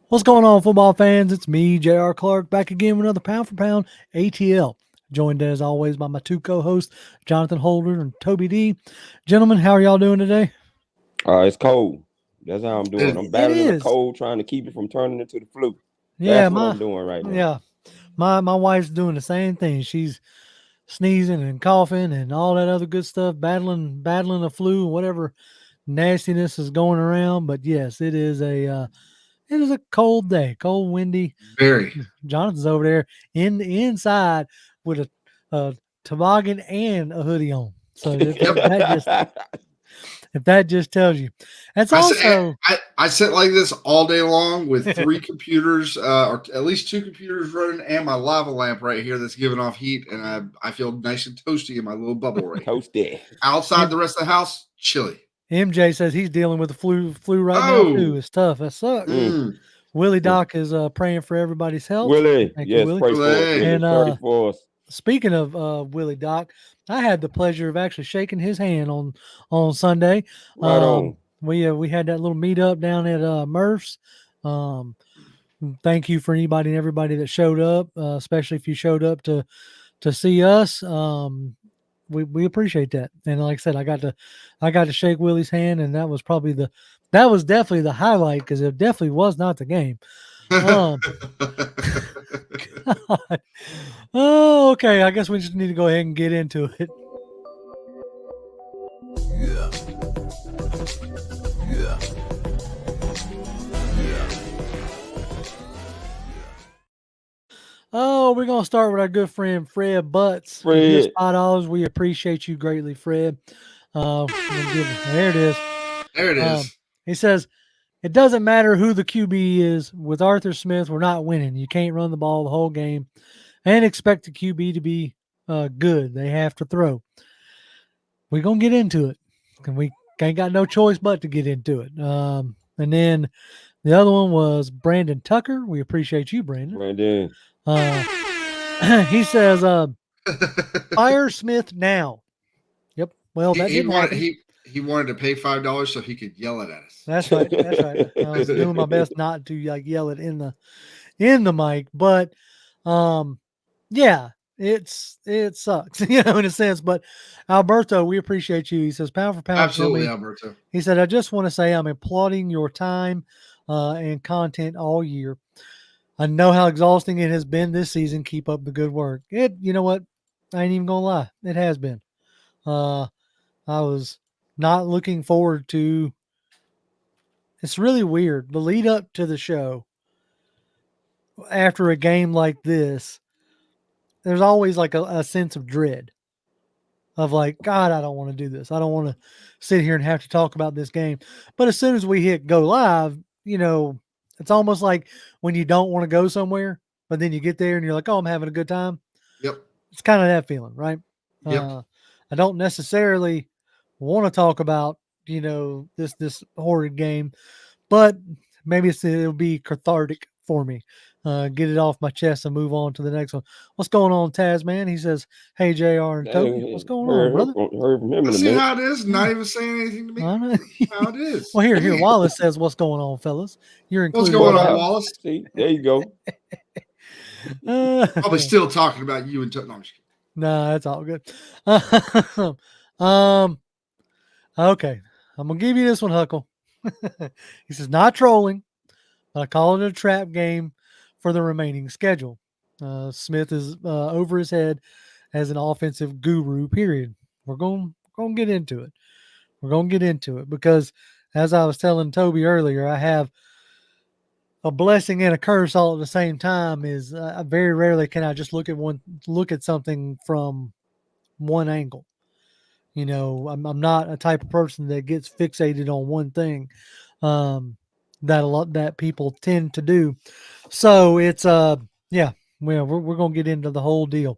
What's going on, football fans? It's me, J.R. Clark, back again with another Pound for Pound ATL. Joined as always by my two co-hosts, Jonathan Holder and Toby D. Gentlemen, how are y'all doing today? It's cold. That's how I'm doing. I'm It battling the is. cold, trying to keep it from turning into the flu. Yeah, That's what I'm doing right now. my wife's doing the same thing. She's sneezing and coughing and all that other good stuff, battling the flu, whatever nastiness is going around. But yes, it is a cold day, cold, windy. Very. Jonathan's over there in the inside with a toboggan and a hoodie on. So if that just tells you, that's also I sit like this all day long with three computers, or at least two computers running, and my lava lamp right here that's giving off heat, and I feel nice and toasty in my little bubble right here. Toasty. Outside the rest of the house, chilly. MJ says he's dealing with the flu right now too. It's tough. That sucks. Willie Doc is praying for everybody's health. Willie, Thank yes, you, Willie. pray for us. Willie. And pray for us. Speaking of Willie Doc, I had the pleasure of actually shaking his hand on Sunday. Right on. We had that little meetup down at Murph's. Thank you for anybody and everybody that showed up, especially if you showed up to see us. We appreciate that. And like I said, I got to shake Willie's hand, and that was definitely the highlight, because it definitely was not the game. God. Oh, okay. I guess we just need to go ahead and get into it. Oh, we're gonna start with our good friend Fred Butts. Fred. $5. We appreciate you greatly, Fred. There it is. There it is. He says, it doesn't matter who the QB is. With Arthur Smith, we're not winning. You can't run the ball the whole game and expect the QB to be good. They have to throw. We're going to get into it. And we ain't got no choice but to get into it. And then the other one was Brandon Tucker. We appreciate you, Brandon. He says, fire Smith now. Yep. Well, that didn't happen. He wanted to pay $5 so he could yell it at us. That's right. That's right. I was doing my best not to yell it in the mic, but yeah, it sucks, in a sense. But Alberto, we appreciate you. He says, pound for pound. Absolutely, Alberto. He said, I just want to say I'm applauding your time and content all year. I know how exhausting it has been this season. Keep up the good work. You know what? I ain't even gonna lie. It has been. I was not looking forward to. It's really weird. The lead up to the show, after a game like this, there's always like a sense of dread of like, God, I don't want to do this. I don't want to sit here and have to talk about this game. But as soon as we hit go live, it's almost like when you don't want to go somewhere, but then you get there and you're like, oh, I'm having a good time. Yep. It's kind of that feeling, right? Yep. I don't necessarily want to talk about, this horrid game, but maybe it'll be cathartic for me. Get it off my chest and move on to the next one. What's going on, Taz, man? He says, hey, JR and Toby, what's going on, brother? Heard from him in a See minute. how it is? Not even saying anything to me. How it is. Well, here, Wallace says, what's going on, fellas? You're included. What's going on, Wallace? See, there you go. Probably still talking about you and no, I'm just kidding. No, that's all good. Okay. I'm going to give you this one, Huckle. He says, not trolling, but I call it a trap game for the remaining schedule. Smith is over his head as an offensive guru, period. We're going to get into it. We're going to get into it because, as I was telling Toby earlier, I have a blessing and a curse all at the same time. Is very rarely can I just look at something from one angle. I'm not a type of person that gets fixated on one thing. That people tend to do. So it's yeah, we're gonna get into the whole deal.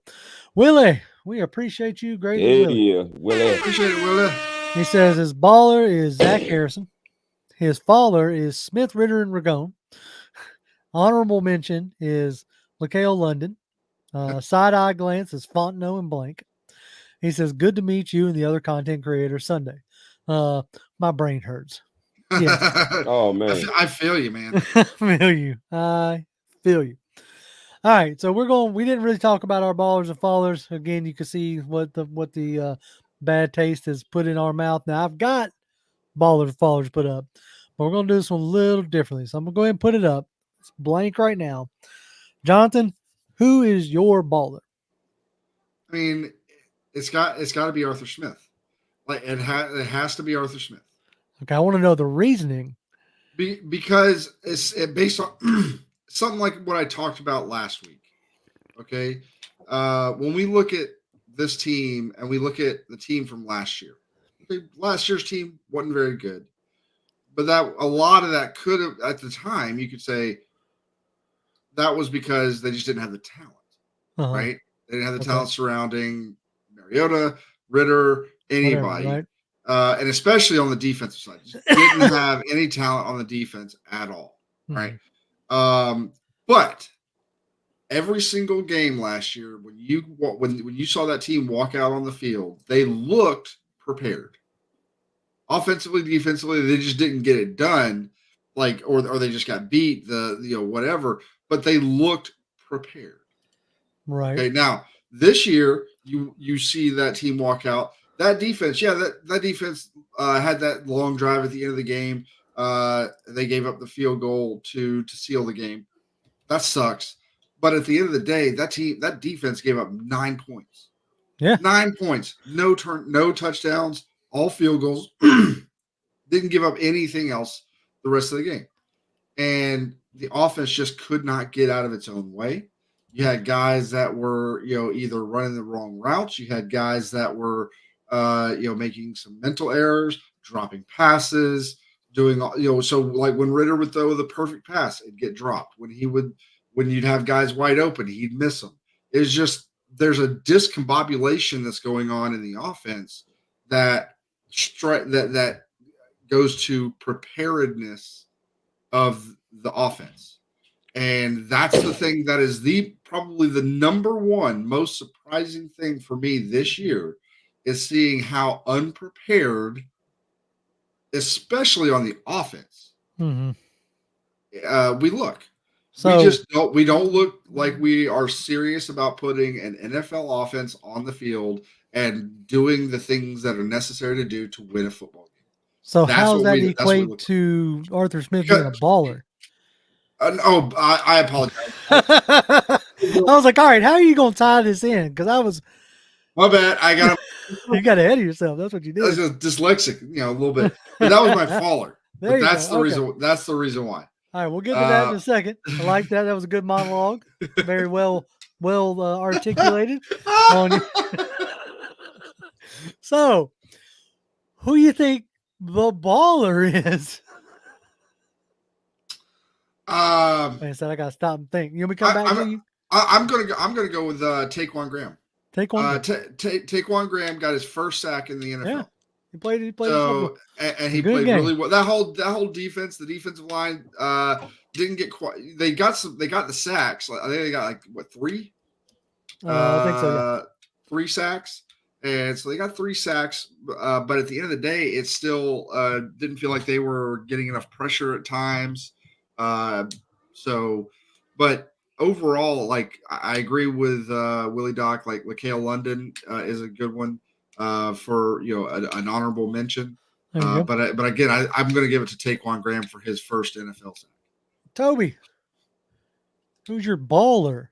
Willie, we appreciate you greatly. Yeah, Willie. Appreciate it, Willie. He says his baller is Zach Harrison. His father is Smith, Ridder, and Ragone. Honorable mention is LaCale London. Side eye glance is Fontenot and Blank. He says, good to meet you and the other content creators Sunday. My brain hurts. Oh man. I feel you, man. I feel you. I feel you. All right, so we didn't really talk about our ballers and fallers. Again, you can see what the bad taste has put in our mouth. Now I've got ballers and fallers put up, but we're gonna do this one a little differently. So I'm gonna go ahead and put it up. It's blank right now. Jonathan, who is your baller? I mean, it's got to be Arthur Smith. Like it has to be Arthur Smith. Okay, I want to know the reasoning. Because it's based on something like what I talked about last week. Okay, when we look at this team and we look at the team from last year, last year's team wasn't very good, but that a lot of that could have at the time you could say that was because they just didn't have the talent, right? They didn't have the talent surrounding Mariota, Ridder, anybody. Whatever, right? And especially on the defensive side, just didn't have any talent on the defense at all, right? But every single game last year, when you saw that team walk out on the field, they looked prepared. Offensively, defensively, they just didn't get it done, or they just got beat, whatever. But they looked prepared. Right. Okay, now this year you see that team walk out. That defense, that defense had that long drive at the end of the game. They gave up the field goal to seal the game. That sucks. But at the end of the day, that defense gave up 9 points. Yeah, 9 points. No touchdowns, all field goals. Didn't give up anything else the rest of the game. And the offense just could not get out of its own way. You had guys that were, either running the wrong routes. You had guys that were making some mental errors, dropping passes, doing, so like when Ridder would throw the perfect pass, it'd get dropped. When you'd have guys wide open, he'd miss them. It's just, there's a discombobulation that's going on in the offense that goes to preparedness of the offense. And that's the thing that is probably the number one most surprising thing for me this year is seeing how unprepared, especially on the offense, we look. So we don't look like we are serious about putting an NFL offense on the field and doing the things that are necessary to do to win a football game. So how does that equate to Arthur Smith being a baller? I apologize. I was like, all right, how are you going to tie this in? Because my bad. You got ahead of yourself. That's what you did. I was dyslexic, a little bit. But that was my faller. That's the reason. That's the reason why. All right, we'll get to that in a second. I like that. That was a good monologue. Very well articulated. So, who you think the baller is? I said I gotta stop and think. You want me to come back to you? I'm gonna go with Taquan Graham. Taquan Graham got his first sack in the NFL. Yeah. He played. So, and he played really well. That whole defense, the defensive line, didn't get quite. They got the sacks. I think they got 3. I think so. Yeah. 3 sacks, and so they got 3 sacks. But at the end of the day, it still didn't feel like they were getting enough pressure at times. But overall, I agree with Willie Doc. Like Laquale London is a good one for an honorable mention. But again, I'm going to give it to Taquan Graham for his first NFL sack. Toby, who's your baller?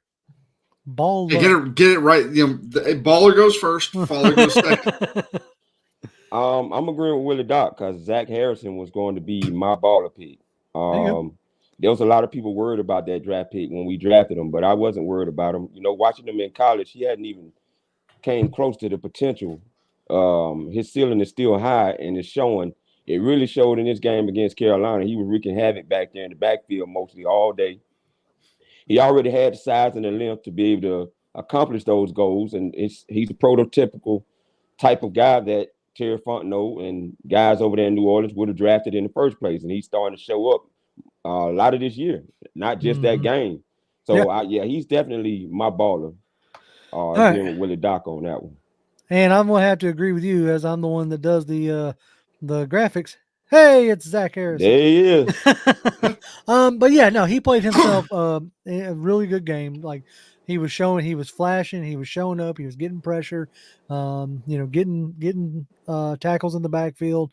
Baller. Get it right. The baller goes first. Faller goes second. I'm agreeing with Willie Doc because Zach Harrison was going to be my baller pick. There was a lot of people worried about that draft pick when we drafted him, but I wasn't worried about him. Watching him in college, he hadn't even came close to the potential. His ceiling is still high, and it's showing. It really showed in this game against Carolina. He was wreaking havoc back there in the backfield mostly all day. He already had the size and the length to be able to accomplish those goals, and he's a prototypical type of guy that Terry Fontenot and guys over there in New Orleans would have drafted in the first place, and he's starting to show up a lot of this year, not just that game. So, he's definitely my baller. Agreeing with Willie Doc on that one. And I'm going to have to agree with you as I'm the one that does the graphics. Hey, it's Zach Harrison. There he is. But yeah, no, he played himself a really good game. Like he was flashing, he was showing up, he was getting pressure, getting tackles in the backfield,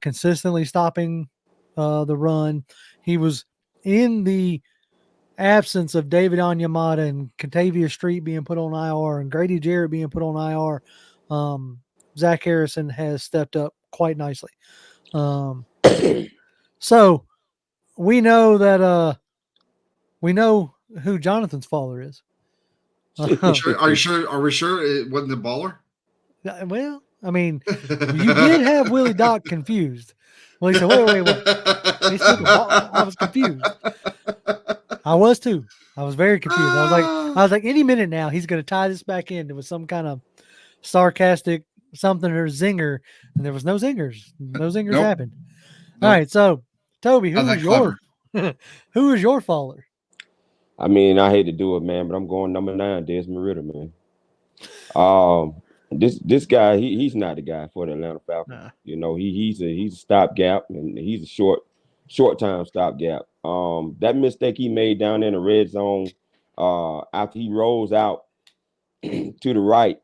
consistently stopping the run. He was in the absence of David Onyemata and Contavia Street being put on IR and Grady Jarrett being put on IR. Zach Harrison has stepped up quite nicely. So we know that we know who Jonathan's father is. Are you sure? Are we sure it wasn't the baller? Well, I mean, you did have Willie Doc confused. Well, he said, wait, what? I was confused. I was too. I was very confused. I was like, any minute now, he's going to tie this back in with some kind of sarcastic something or zinger, and there was no zingers. No zingers Nope. happened. All right, so Toby, who is your faller? I mean, I hate to do it, man, but I'm going number 9, Desmond Ridder, man. This guy, he's not the guy for the Atlanta Falcons. Nah. You know, he's a stopgap, and he's a short time stopgap. That mistake he made down in the red zone, after he rolls out to the right,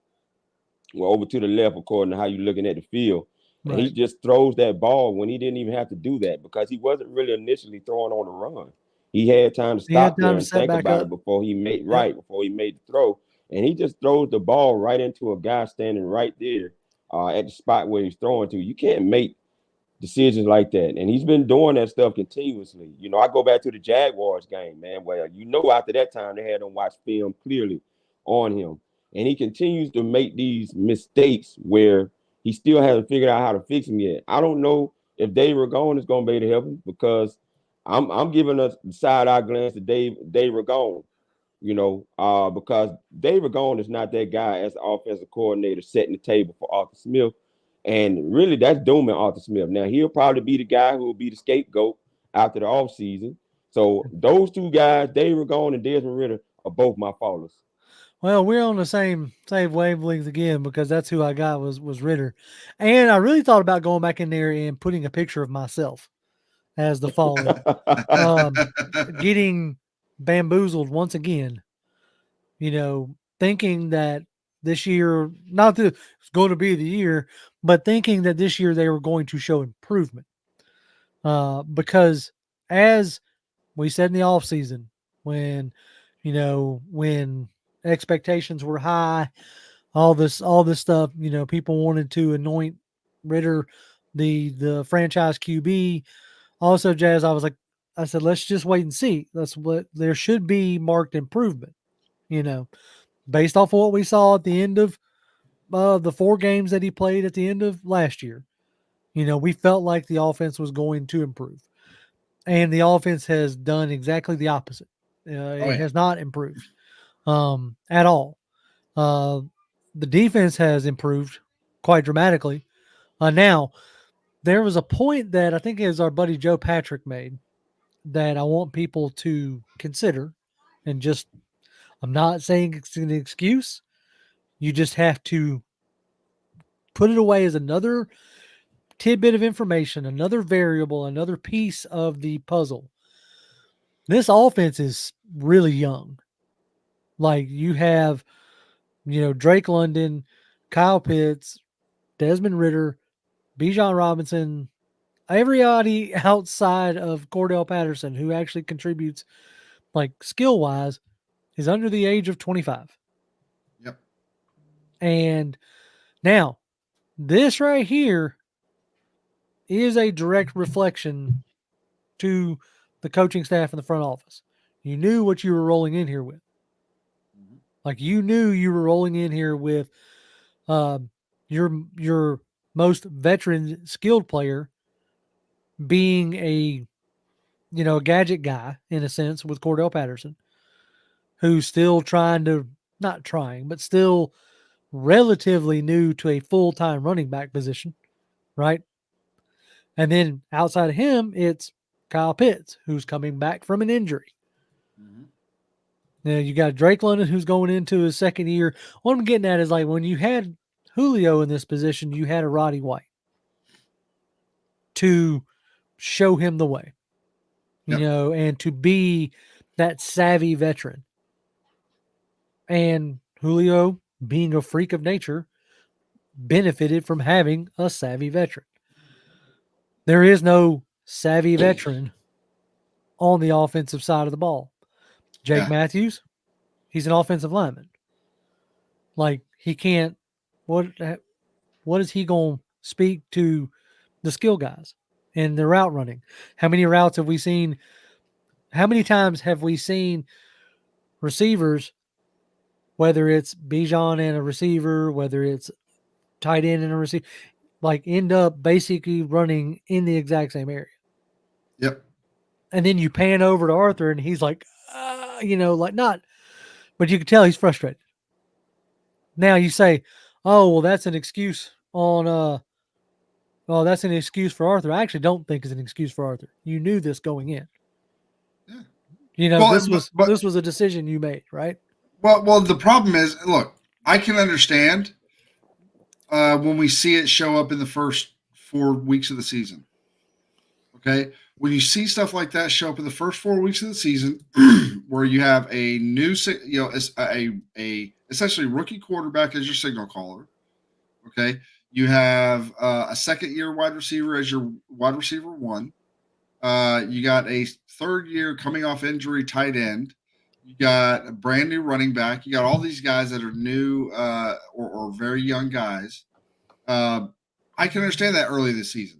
well, over to the left, according to how you're looking at the field. Right. And he just throws that ball when he didn't even have to do that, because he wasn't really initially throwing on the run. He had time to stop there and think about it before he made the throw. And he just throws the ball right into a guy standing right there at the spot where he's throwing to. You can't make decisions like that. And he's been doing that stuff continuously. You know, I go back to the Jaguars game, man, where after that time they had him watch film clearly on him. And he continues to make these mistakes where he still hasn't figured out how to fix them yet. I don't know if Dave Ragone is going to be able to help him, because I'm giving a side-eye glance to Dave Ragone, because Dave Ragone is not that guy as the offensive coordinator setting the table for Arthur Smith. And really, that's dooming Arthur Smith. Now, he'll probably be the guy who will be the scapegoat after the offseason. So those two guys, Dave Ragone and Desmond Ridder, are both my fallers. Well, we're on the same wavelength again, because that's who I got was Ridder. And I really thought about going back in there and putting a picture of myself as the faller. Getting bamboozled once again, thinking that this year, not that it's going to be the year, but thinking that this year they were going to show improvement. Because as we said in the offseason, when expectations were high, all this stuff, people wanted to anoint Ridder the franchise QB. Also, Jazz, I said, let's just wait and see. There should be marked improvement, based off of what we saw at the end of the 4 games that he played at the end of last year. We felt like the offense was going to improve, and the offense has done exactly the opposite. It has not improved at all. The defense has improved quite dramatically. Now, there was a point that I think it was our buddy Joe Patrick made that I want people to consider, and I'm not saying it's an excuse. You just have to put it away as another tidbit of information, another variable, another piece of the puzzle. This offense is really young. Like, you have, Drake London, Kyle Pitts, Desmond Ridder, Bijan Robinson, everybody outside of Cordell Patterson who actually contributes, like, skill-wise, is under the age of 25. Yep. And now, this right here is a direct reflection to the coaching staff in the front office. You knew what you were rolling in here with. Like, you knew you were rolling in here with your most veteran skilled player being a gadget guy, in a sense, with Cordell Patterson, who's still still relatively new to a full-time running back position, right? And then outside of him, it's Kyle Pitts, who's coming back from an injury. Mm-hmm. Now, you got Drake London, who's going into his second year. What I'm getting at is, like, when you had Julio in this position, you had a Roddy White. to show him the way, Yep. and to be that savvy veteran. And Julio, being a freak of nature, benefited from having a savvy veteran. There is no savvy veteran on the offensive side of the ball. Jake Matthews, he's an offensive lineman. Like, he can't. What is he going to speak to the skill guys and their route running? How many routes have we seen? How many times have we seen receivers, whether it's Bijan and a receiver, whether it's tight end and a receiver, like end up basically running in the exact same area? Yep. And then you pan over to Arthur and he's like, like not, but you can tell he's frustrated. Now you say, oh, well, that's an excuse that's an excuse for Arthur. I actually don't think it's an excuse for Arthur. You knew this going in. Yeah. This was a decision you made, right? Well, the problem is, look, I can understand when we see it show up in the first 4 weeks of the season. Okay, when you see stuff like that show up in the first 4 weeks of the season, where you have a new, a essentially rookie quarterback as your signal caller. Okay, you have a second-year wide receiver as your wide receiver one. You got a third-year coming off injury tight end. You got a brand new running back. You got all these guys that are new or very young guys. I can understand that early this season.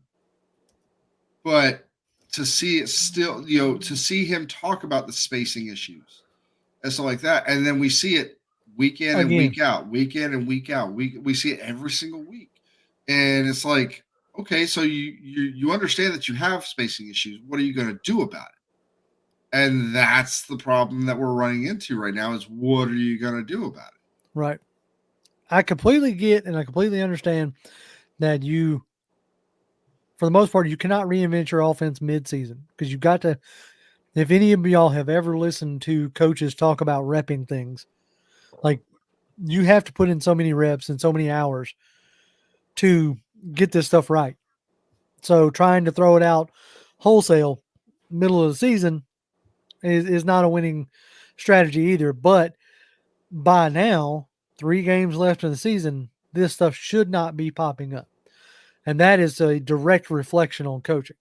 But to see it still, to see him talk about the spacing issues and stuff like that, and then we see it week in and week out, week in and week out. We see it every single week, and it's like, okay, so you understand that you have spacing issues. What are you going to do about it? And that's the problem that we're running into right now. Is what are you going to do about it? Right. I completely get and I completely understand that you, for the most part, you cannot reinvent your offense mid-season because you've got to. If any of y'all have ever listened to coaches talk about repping things, like, you have to put in so many reps and so many hours to get this stuff right. So trying to throw it out wholesale middle of the season is not a winning strategy either. But by now, 3 games left in the season, this stuff should not be popping up. And that is a direct reflection on coaching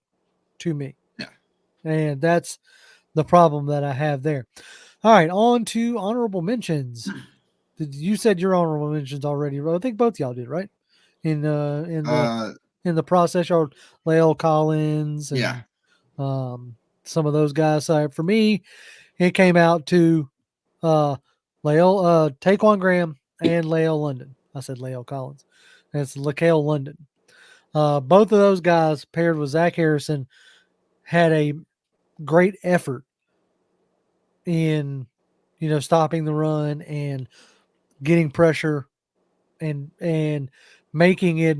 to me. Yeah. And that's the problem that I have there. All right, on to honorable mentions. You said your honorable mentions already. I think both y'all did, right? In the process, or Lael Collins and some of those guys. For me, it came out to Taquan Graham and Lael London. I said Lael Collins. That's Laquel London. Both of those guys paired with Zach Harrison had a great effort in, stopping the run and getting pressure and making it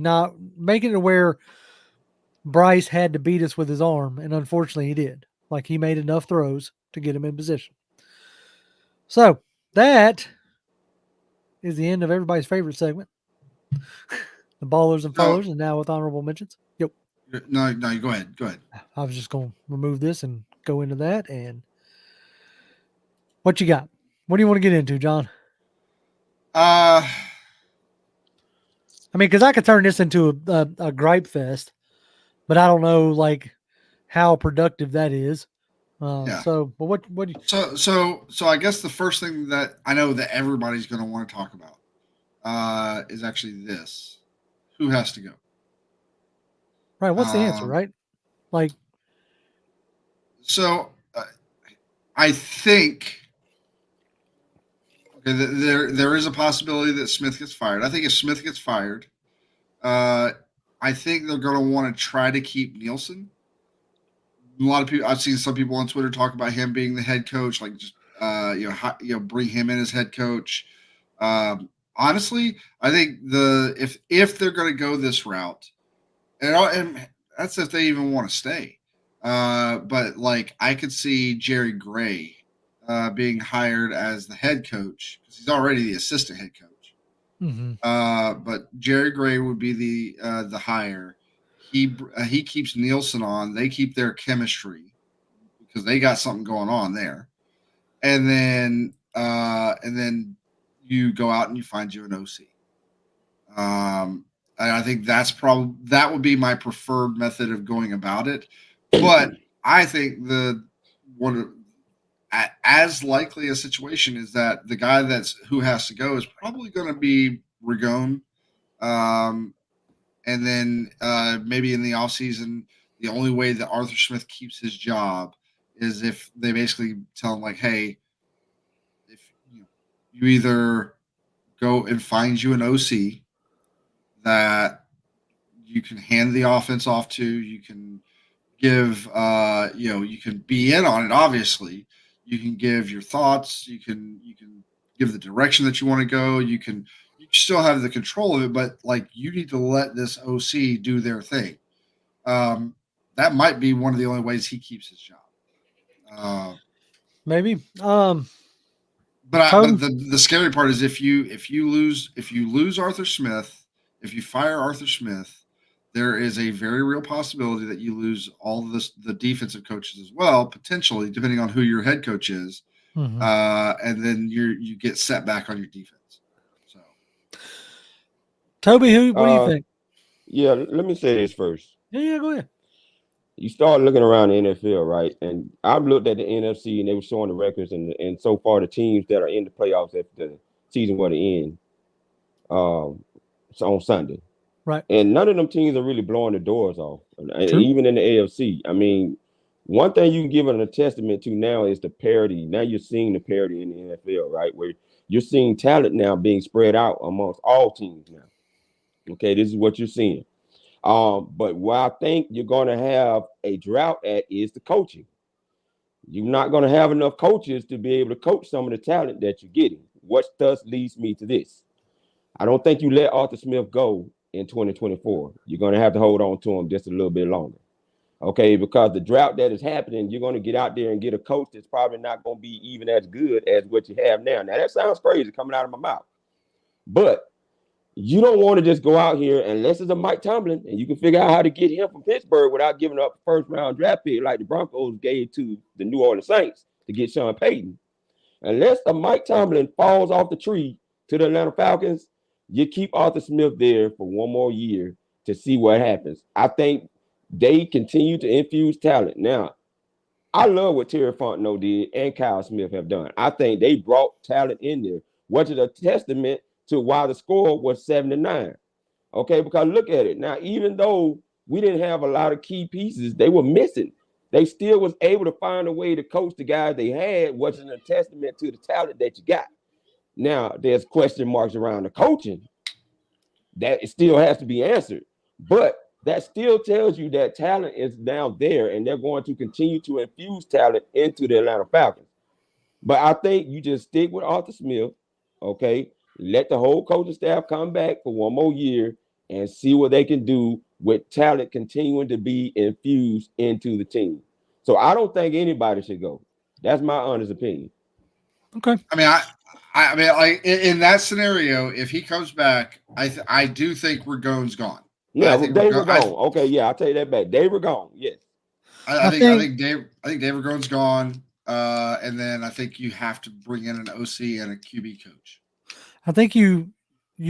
where Bryce had to beat us with his arm. And unfortunately he did. Like, he made enough throws to get him in position. So that is the end of everybody's favorite segment. The ballers and fallers, and now with honorable mentions. Yep. No, you go ahead. I was just going to remove this and go into that. And what you got? What do you want to get into, John? I mean, because I could turn this into a gripe fest, but I don't know, like, how productive that is. So, but what do you? So I guess the first thing that I know that everybody's going to want to talk about is actually this: who has to go? Right. What's the answer? Right. Like. So, I think. Okay, there is a possibility that Smith gets fired. I think if Smith gets fired, I think they're going to want to try to keep Nielsen. A lot of people, I've seen some people on Twitter talk about him being the head coach, like just bring him in as head coach. Honestly, I think if they're going to go this route, and that's if they even want to stay. But like, I could see Jerry Gray being hired as the head coach because he's already the assistant head coach. Mm-hmm. But Jerry Gray would be the hire. he keeps Nielsen on. They keep their chemistry because they got something going on there. And then you go out and you find you an OC. And I think that would be my preferred method of going about it. But I think as likely a situation is that the guy who has to go is probably going to be Ragone. And then maybe in the offseason, the only way that Arthur Smith keeps his job is if they basically tell him, like, hey, if you either go and find you an OC that you can hand the offense off to, you can give, you can be in on it, obviously. You can give your thoughts, you can give the direction that you want to go, you still have the control of it, but like you need to let this OC do their thing. That might be one of the only ways he keeps his job. Maybe. But the scary part is if you lose Arthur Smith, if you fire Arthur Smith, there is a very real possibility that you lose all of the defensive coaches as well, potentially, depending on who your head coach is. Mm-hmm. And then you get set back on your defense. So, Toby, what do you think? Yeah, let me say this first. Yeah, go ahead. You start looking around the NFL, right? And I've looked at the NFC, and they were showing the records, and so far the teams that are in the playoffs at the season were to end on Sunday. Right. And none of them teams are really blowing the doors off, even in the AFC. I mean, one thing you can give it a testament to now is the parity. Now you're seeing the parity in the NFL, right? Where you're seeing talent now being spread out amongst all teams now. Okay, this is what you're seeing. But where I think you're going to have a drought at is the coaching. You're not going to have enough coaches to be able to coach some of the talent that you're getting. What thus leads me to this. I don't think you let Arthur Smith go in 2024. You're going to have to hold on to him just a little bit longer. Okay, because the drought that is happening, you're going to get out there and get a coach that's probably not going to be even as good as what you have now. Now, that sounds crazy coming out of my mouth. But you don't want to just go out here unless it's a Mike Tomlin and you can figure out how to get him from Pittsburgh without giving up a first-round draft pick like the Broncos gave to the New Orleans Saints to get Sean Payton. Unless a Mike Tomlin falls off the tree to the Atlanta Falcons, you keep Arthur Smith there for one more year to see what happens. I think they continue to infuse talent. Now, I love what Terry Fontenot did and Kyle Smith have done. I think they brought talent in there, which is a testament to why the score was 7-9. Okay, because look at it. Now, even though we didn't have a lot of key pieces, they were missing. They still was able to find a way to coach the guys they had, which is a testament to the talent that you got. Now, there's question marks around the coaching that it still has to be answered. But that still tells you that talent is now there, and they're going to continue to infuse talent into the Atlanta Falcons. But I think you just stick with Arthur Smith, okay? Let the whole coaching staff come back for one more year and see what they can do with talent continuing to be infused into the team. So I don't think anybody should go. That's my honest opinion. Okay. I mean, like in that scenario, if he comes back, I do think Ragone's gone. Yeah, they were gone. Okay, yeah, I'll tell you that back. They were gone. Yes. I think Dave Ragone's gone. And then I think you have to bring in an OC and a QB coach. I think you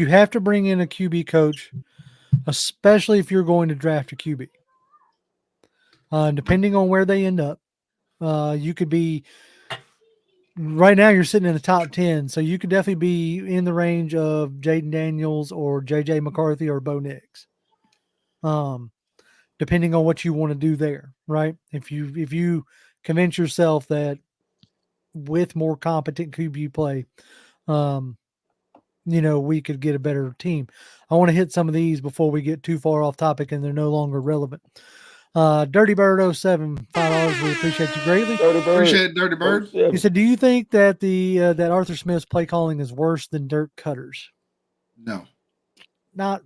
have to bring in a QB coach, especially if you're going to draft a QB. Depending on where they end up, you could be. Right now, you're sitting in the top 10, so you could definitely be in the range of Jaden Daniels or JJ McCarthy or Bo Nix. Depending on what you want to do there, right? If you convince yourself that with more competent QB play, we could get a better team. I want to hit some of these before we get too far off topic and they're no longer relevant. Dirty Bird 07, $5. We appreciate you greatly. Appreciate it, Dirty Bird. He said, "Do you think that that Arthur Smith's play calling is worse than Dirk Cutter's?" No. Not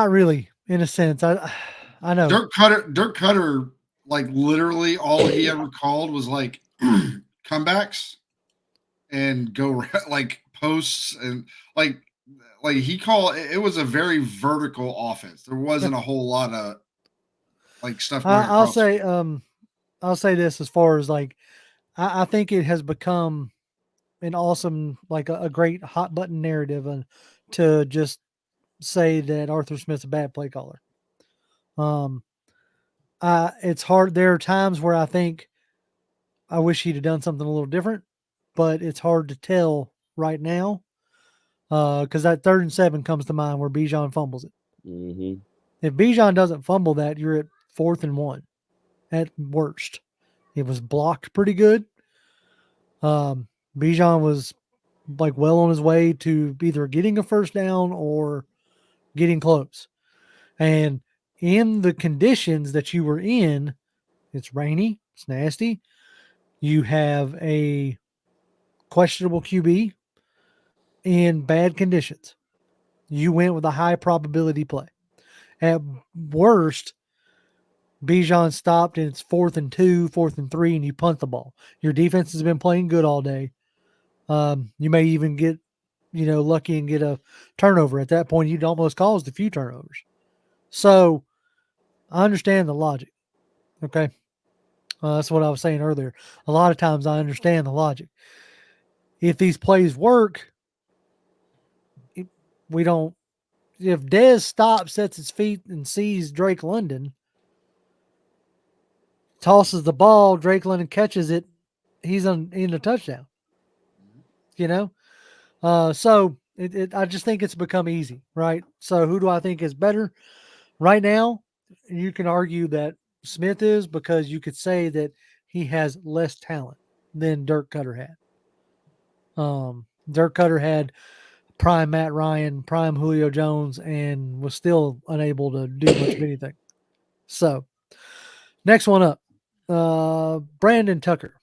really, in a sense. I know Dirk Cutter, like literally all he ever called was like comebacks and go like posts and like like he called it was a very vertical offense. There wasn't a whole lot of like stuff going I'll across. say I'll say this as far as like I think it has become an awesome, like a great hot button narrative, and to just say that Arthur Smith's a bad play caller. It's hard. There are times where I think I wish he'd have done something a little different, but it's hard to tell right now because that 3rd and 7 comes to mind where Bijan fumbles it. Mm-hmm. If Bijan doesn't fumble that, you're at 4th and 1 at worst. It was blocked pretty good. Bijan was like well on his way to either getting a first down or getting close. And in the conditions that you were in, it's rainy, it's nasty. You have a questionable QB in bad conditions. You went with a high probability play. At worst, Bijan stopped and it's 4th and 2, 4th and 3, and you punt the ball. Your defense has been playing good all day. You may even get, lucky and get a turnover. At that point, you'd almost caused a few turnovers. So I understand the logic. Okay. That's what I was saying earlier. A lot of times I understand the logic. If these plays work, we don't. If Dez stops, sets his feet, and sees Drake London, tosses the ball, Drake London catches it, he's in a touchdown. So I just think it's become easy, right? So who do I think is better right now? You can argue that Smith is, because you could say that he has less talent than Dirk Cutter had. Dirk Cutter had prime Matt Ryan, prime Julio Jones, and was still unable to do much of anything. So next one up, Brandon Tucker.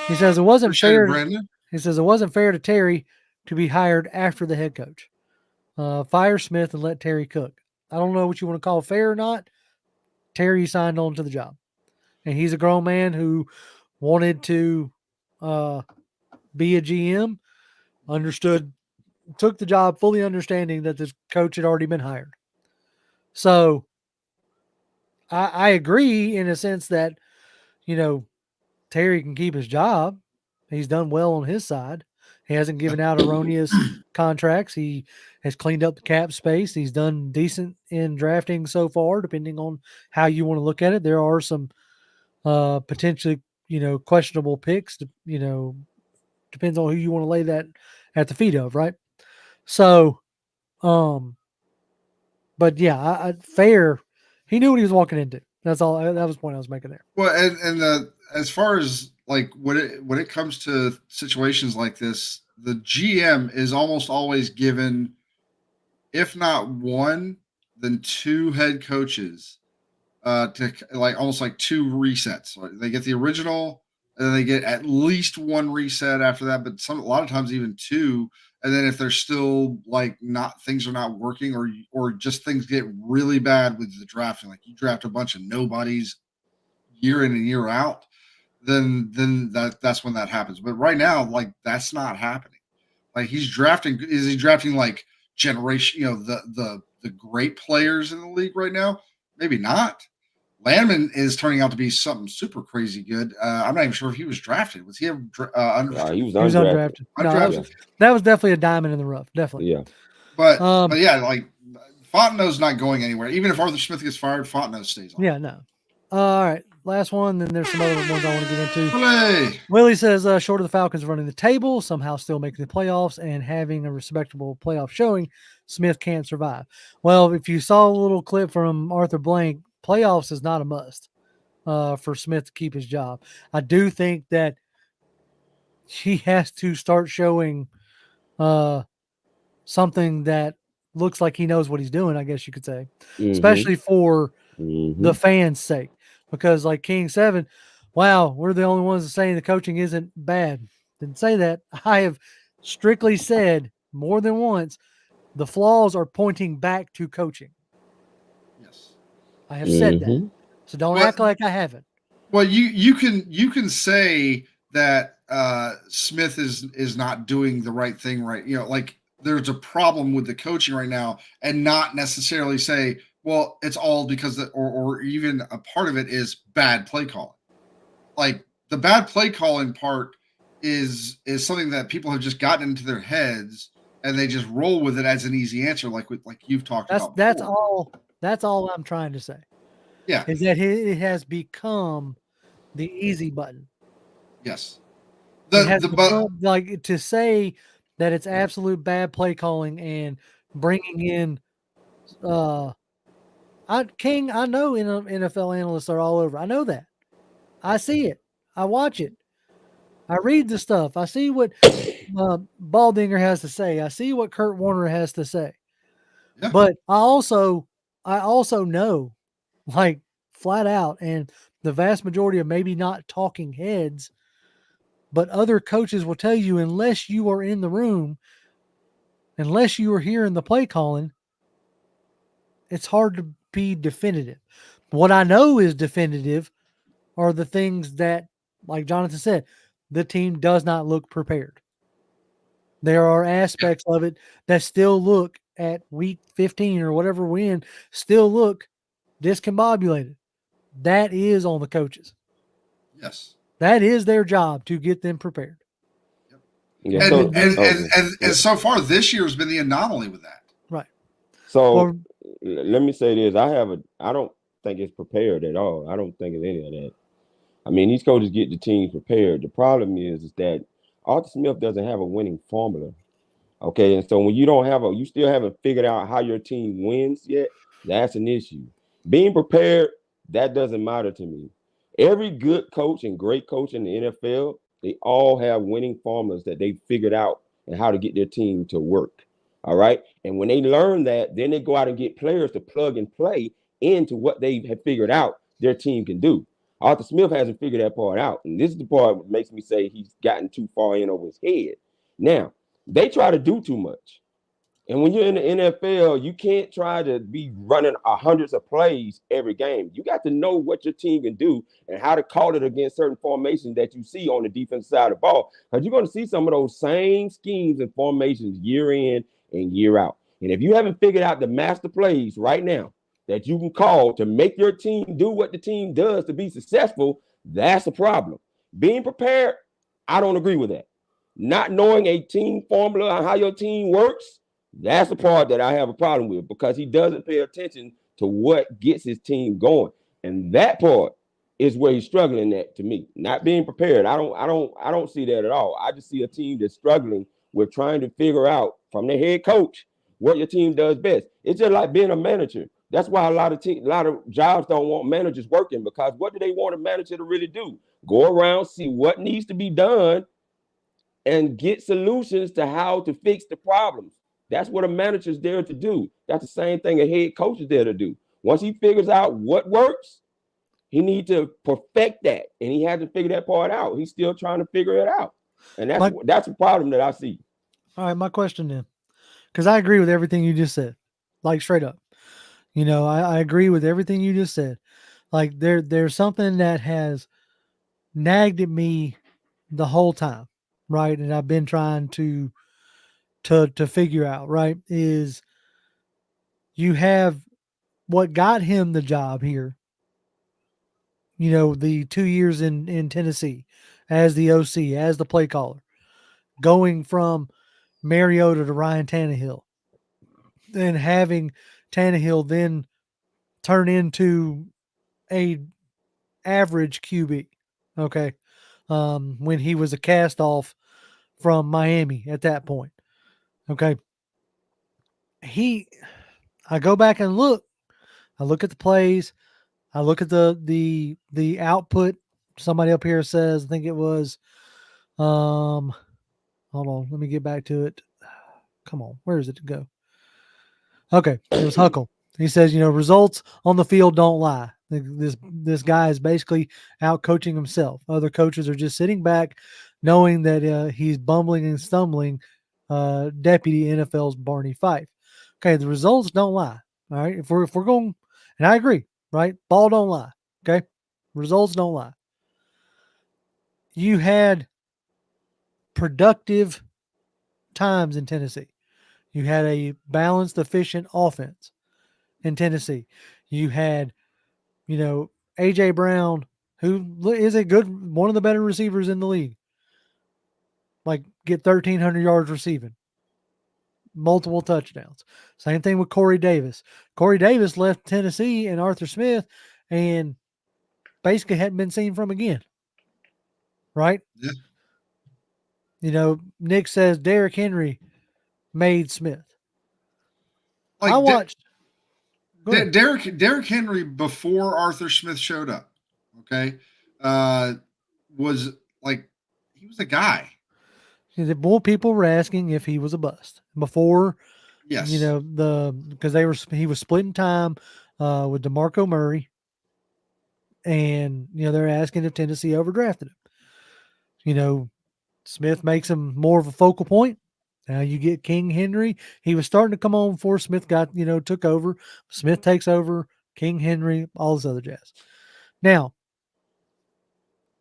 He says it wasn't fair. Brandon. He says it wasn't fair to Terry to be hired after the head coach. Fire Smith and let Terry cook. I don't know what you want to call fair or not. Terry signed on to the job, and he's a grown man who wanted to be a GM. Took the job fully understanding that this coach had already been hired. So I agree in a sense that, Terry can keep his job. He's done well on his side. He hasn't given out erroneous contracts. He has cleaned up the cap space. He's done decent in drafting so far, depending on how you want to look at it. There are some potentially, questionable picks, depends on who you want to lay that at the feet of, right? So, but yeah, fair. He knew what he was walking into. That's all. That was the point I was making there. Well, and as far as like when it comes to situations like this, the GM is almost always given, if not one, then two head coaches to like almost like two resets. Like they get the original, and then they get at least one reset after that. But a lot of times even two. And then if they're still like things are not working, or just things get really bad with the drafting, like you draft a bunch of nobodies year in and year out, then that's when that happens. But right now, like that's not happening. Like is he drafting like generation, the great players in the league right now? Maybe not. Landman is turning out to be something super crazy good. I'm not even sure if he was drafted. Was he undrafted? He was undrafted. Undrafted. That was definitely a diamond in the rough. Definitely. Yeah. But yeah, like Fontenot's not going anywhere. Even if Arthur Smith gets fired, Fontenot stays on. Yeah, no. All right. Last one. Then there's some other ones I want to get into. Hooray! Willie says, short of the Falcons running the table, somehow still making the playoffs and having a respectable playoff showing, Smith can't survive. Well, if you saw a little clip from Arthur Blank, playoffs is not a must for Smith to keep his job. I do think that he has to start showing something that looks like he knows what he's doing, I guess you could say, especially for the fans' sake. Because like King 7, wow, we're the only ones saying the coaching isn't bad. Didn't say that. I have strictly said more than once, the flaws are pointing back to coaching. Yes. I have said that. So don't act like I haven't. Well, you can say that Smith is not doing the right thing, right? Like there's a problem with the coaching right now, and not necessarily say, well, it's all because or even a part of it is bad play calling. Like the bad play calling part is something that people have just gotten into their heads and they just roll with it as an easy answer, like you've talked about before. That's all I'm trying to say. Yeah. Is that it has become the easy button. Yes. It has become, like, to say that it's absolute bad play calling and bringing in I know NFL analysts are all over. I know that. I see it. I watch it. I read the stuff. I see what Baldinger has to say. I see what Kurt Warner has to say. Yeah. But I also know, like, flat out, and the vast majority of maybe not talking heads, but other coaches will tell you, unless you are in the room, unless you are hearing the play calling, it's hard to be definitive. What I know is definitive are the things that, like Jonathan said, the team does not look prepared. There are aspects of it that still look at week 15 or whatever win, still look discombobulated. That is on the coaches. Yes. That is their job to get them prepared. Yeah. And so far this year has been the anomaly with that. Right. So let me say this. I don't think it's prepared at all. I don't think it's any of that. I mean, these coaches get the teams prepared. The problem is that Arthur Smith doesn't have a winning formula. Okay. And so when you you still haven't figured out how your team wins yet, that's an issue. Being prepared, that doesn't matter to me. Every good coach and great coach in the NFL, they all have winning formulas that they figured out and how to get their team to work. All right. And when they learn that, then they go out and get players to plug and play into what they have figured out their team can do. Arthur Smith hasn't figured that part out. And this is the part that makes me say he's gotten too far in over his head. Now, they try to do too much. And when you're in the NFL, you can't try to be running hundreds of plays every game. You got to know what your team can do and how to call it against certain formations that you see on the defensive side of the ball. Because you're going to see some of those same schemes and formations year in and year out. And if you haven't figured out the master plays right now that you can call to make your team do what the team does to be successful, that's a problem. Being prepared, I don't agree with that. Not knowing a team formula on how your team works, that's the part that I have a problem with, because he doesn't pay attention to what gets his team going. And that part is where he's struggling at, to me. Not being prepared. I don't see that at all. I just see a team that's struggling with trying to figure out from the head coach what your team does best. It's just like being a manager. That's why a lot of jobs don't want managers working, because what do they want a manager to really do? Go around, see what needs to be done, and get solutions to how to fix the problems. That's what a manager's there to do. That's the same thing a head coach is there to do. Once he figures out what works, he needs to perfect that, and he hasn't figured that part out. He's still trying to figure it out, and that's a problem that I see. All right, my question then, because I agree with everything you just said, like straight up. You know, I agree with everything you just said. Like there's something that has nagged at me the whole time, right? And I've been trying to figure out, right, is you have what got him the job here, you know, the 2 years in Tennessee as the OC, as the play caller, going from Mariota to Ryan Tannehill, and having Tannehill then turn into a average QB, okay, when he was a cast off from Miami at that point, okay. I go back and look. I look at the plays. I look at the output. Somebody up here says, I think it was, hold on, let me get back to it. Come on, where does it go? Okay, it was Huckle. He says, you know, results on the field don't lie. This guy is basically out coaching himself. Other coaches are just sitting back, knowing that he's bumbling and stumbling. Deputy NFL's Barney Fife. Okay, the results don't lie. All right, if we're going, and I agree, right? Ball don't lie. Okay, results don't lie. You had productive times in Tennessee. You had a balanced, efficient offense in Tennessee. You had, A.J. Brown, who is one of the better receivers in the league. Like, get 1,300 yards receiving. Multiple touchdowns. Same thing with Corey Davis. Corey Davis left Tennessee and Arthur Smith and basically hadn't been seen from again. Right? Yeah. Nick says Derrick Henry made Smith. Like I watched. Derrick Henry before Arthur Smith showed up. Okay, was like he was a guy. More people were asking if he was a bust before. Yes, because he was splitting time with DeMarco Murray, and they're asking if Tennessee overdrafted him. Smith makes him more of a focal point. Now you get King Henry. He was starting to come on before Smith took over. Smith takes over, King Henry, all this other jazz. Now,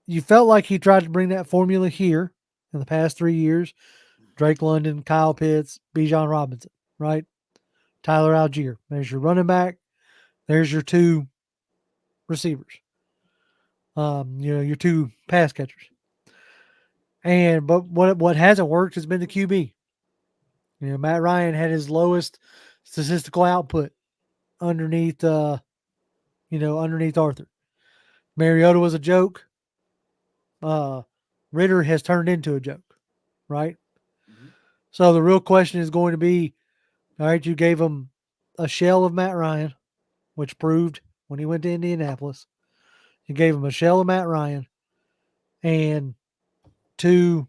you felt like he tried to bring that formula here in the past 3 years. Drake London, Kyle Pitts, Bijan Robinson, right? Tyler Algier. There's your running back. There's your 2 receivers. Your 2 pass catchers. But what hasn't worked has been the QB. Matt Ryan had his lowest statistical output underneath Arthur. Mariota was a joke. Ridder has turned into a joke, right? Mm-hmm. So the real question is going to be, all right, you gave him a shell of Matt Ryan, which proved when he went to Indianapolis. You gave him a shell of Matt Ryan and 2,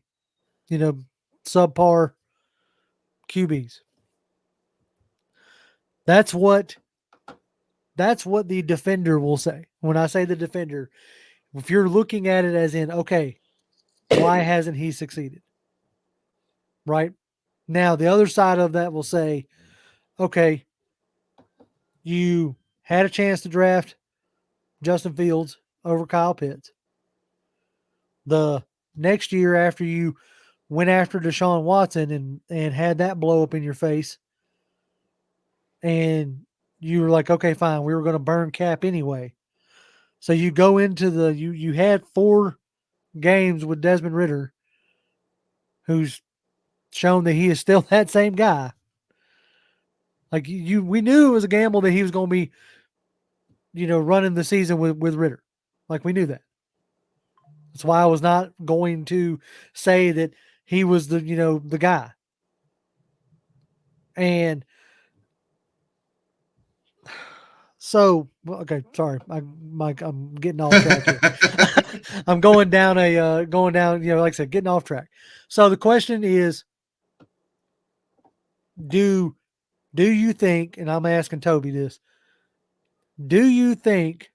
subpar QBs. That's what the defender will say. When I say the defender, if you're looking at it as in, okay, why hasn't he succeeded? Right? Now, the other side of that will say, okay, you had a chance to draft Justin Fields over Kyle Pitts. The next year after you went after Deshaun Watson and had that blow up in your face, and you were like, okay, fine, we were going to burn cap anyway. So you go into you had 4 games with Desmond Ridder, who's shown that he is still that same guy. Like we knew it was a gamble that he was going to be, running the season with Ridder. Like we knew that. That's why I was not going to say that he was the guy. And so, okay, sorry, I'm getting off track here. I'm going down, like I said, getting off track. So the question is, do you think, and I'm asking Toby this, do you think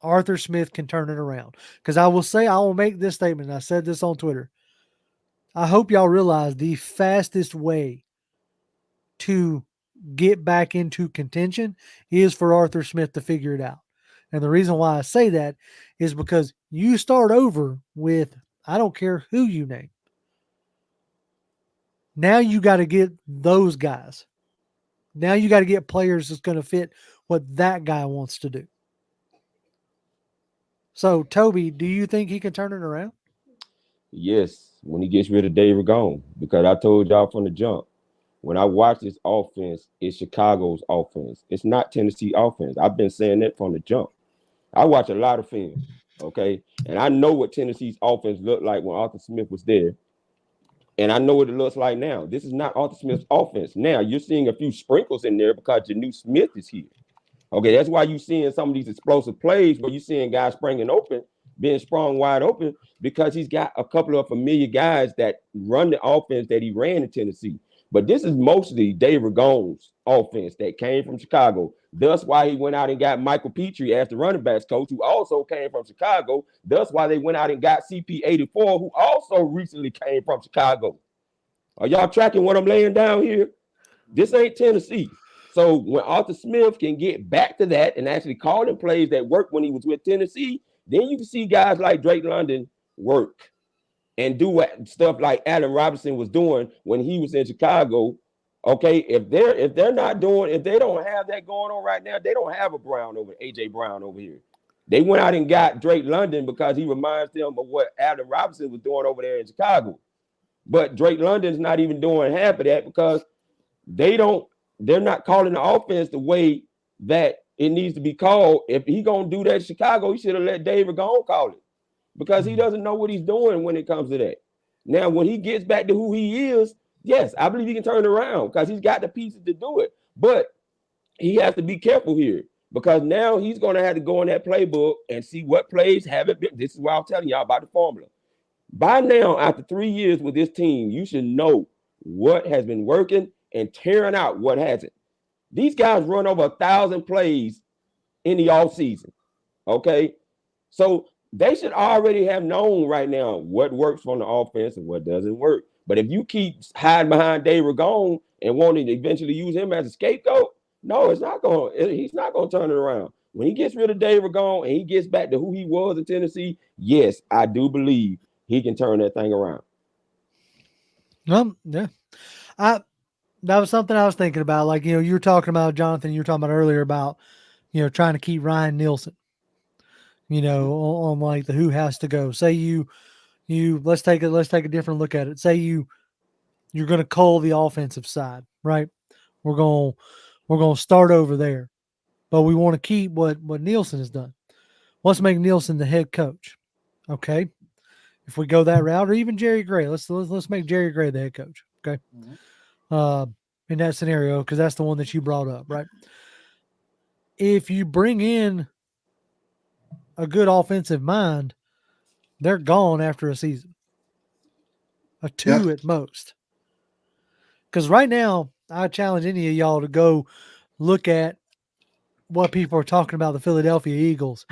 Arthur Smith can turn it around? Because I will make this statement, and I said this on Twitter. I hope y'all realize the fastest way to get back into contention is for Arthur Smith to figure it out. And the reason why I say that is because you start over with, I don't care who you name. Now you got to get those guys. Now you got to get players that's going to fit what that guy wants to do. So, Toby, do you think he can turn it around? Yes, when he gets rid of David Gone, because I told y'all from the jump, when I watch this offense, it's Chicago's offense. It's not Tennessee offense. I've been saying that from the jump. I watch a lot of film, okay? And I know what Tennessee's offense looked like when Arthur Smith was there. And I know what it looks like now. This is not Arthur Smith's offense. Now, you're seeing a few sprinkles in there because Janu Smith is here. Okay, that's why you're seeing some of these explosive plays where you're seeing guys springing open, being sprung wide open, because he's got a couple of familiar guys that run the offense that he ran in Tennessee. But this is mostly David Gone's offense that came from Chicago. That's why he went out and got Michael Petrie as the running backs coach, who also came from Chicago. That's why they went out and got CP84, who also recently came from Chicago. Are y'all tracking what I'm laying down here? This ain't Tennessee. So when Arthur Smith can get back to that and actually call them plays that worked when he was with Tennessee, then you can see guys like Drake London work and do stuff like Allen Robinson was doing when he was in Chicago Okay, if they don't have that going on right now, they don't have a AJ Brown over here. They went out and got Drake London because he reminds them of what Allen Robinson was doing over there in Chicago. But Drake London's not even doing half of that because they're not calling the offense the way that it needs to be called. If he gonna do that in Chicago, he should have let David Gone call it because he doesn't know what he's doing when it comes to that. Now, when he gets back to who he is, yes, I believe he can turn it around because he's got the pieces to do it. But he has to be careful here because now he's going to have to go in that playbook and see what plays haven't been. This is why I'm telling y'all about the formula. By now, after 3 years with this team, you should know what has been working and tearing out what hasn't. These guys run over 1,000 plays in the offseason. Okay? So they should already have known right now what works from the offense and what doesn't work. But if you keep hiding behind David Gone and wanting to eventually use him as a scapegoat, no, he's not going to turn it around. When he gets rid of David Gone and he gets back to who he was in Tennessee, yes, I do believe he can turn that thing around. Yeah. That was something I was thinking about. Like, you were talking about, Jonathan, you were talking about earlier about, trying to keep Ryan Nielsen, on like the who has to go. Say you let's take a different look at it. Say you're going to cull the offensive side, right? We're going to start over there, but we want to keep what Nielsen has done. Let's make Nielsen the head coach. Okay. If we go that route, or even Jerry Gray, let's make Jerry Gray the head coach. Okay. Mm-hmm. In that scenario, because that's the one that you brought up, right? If you bring in a good offensive mind, they're gone after a season. A 2 at most. Because right now, I challenge any of y'all to go look at what people are talking about the Philadelphia Eagles,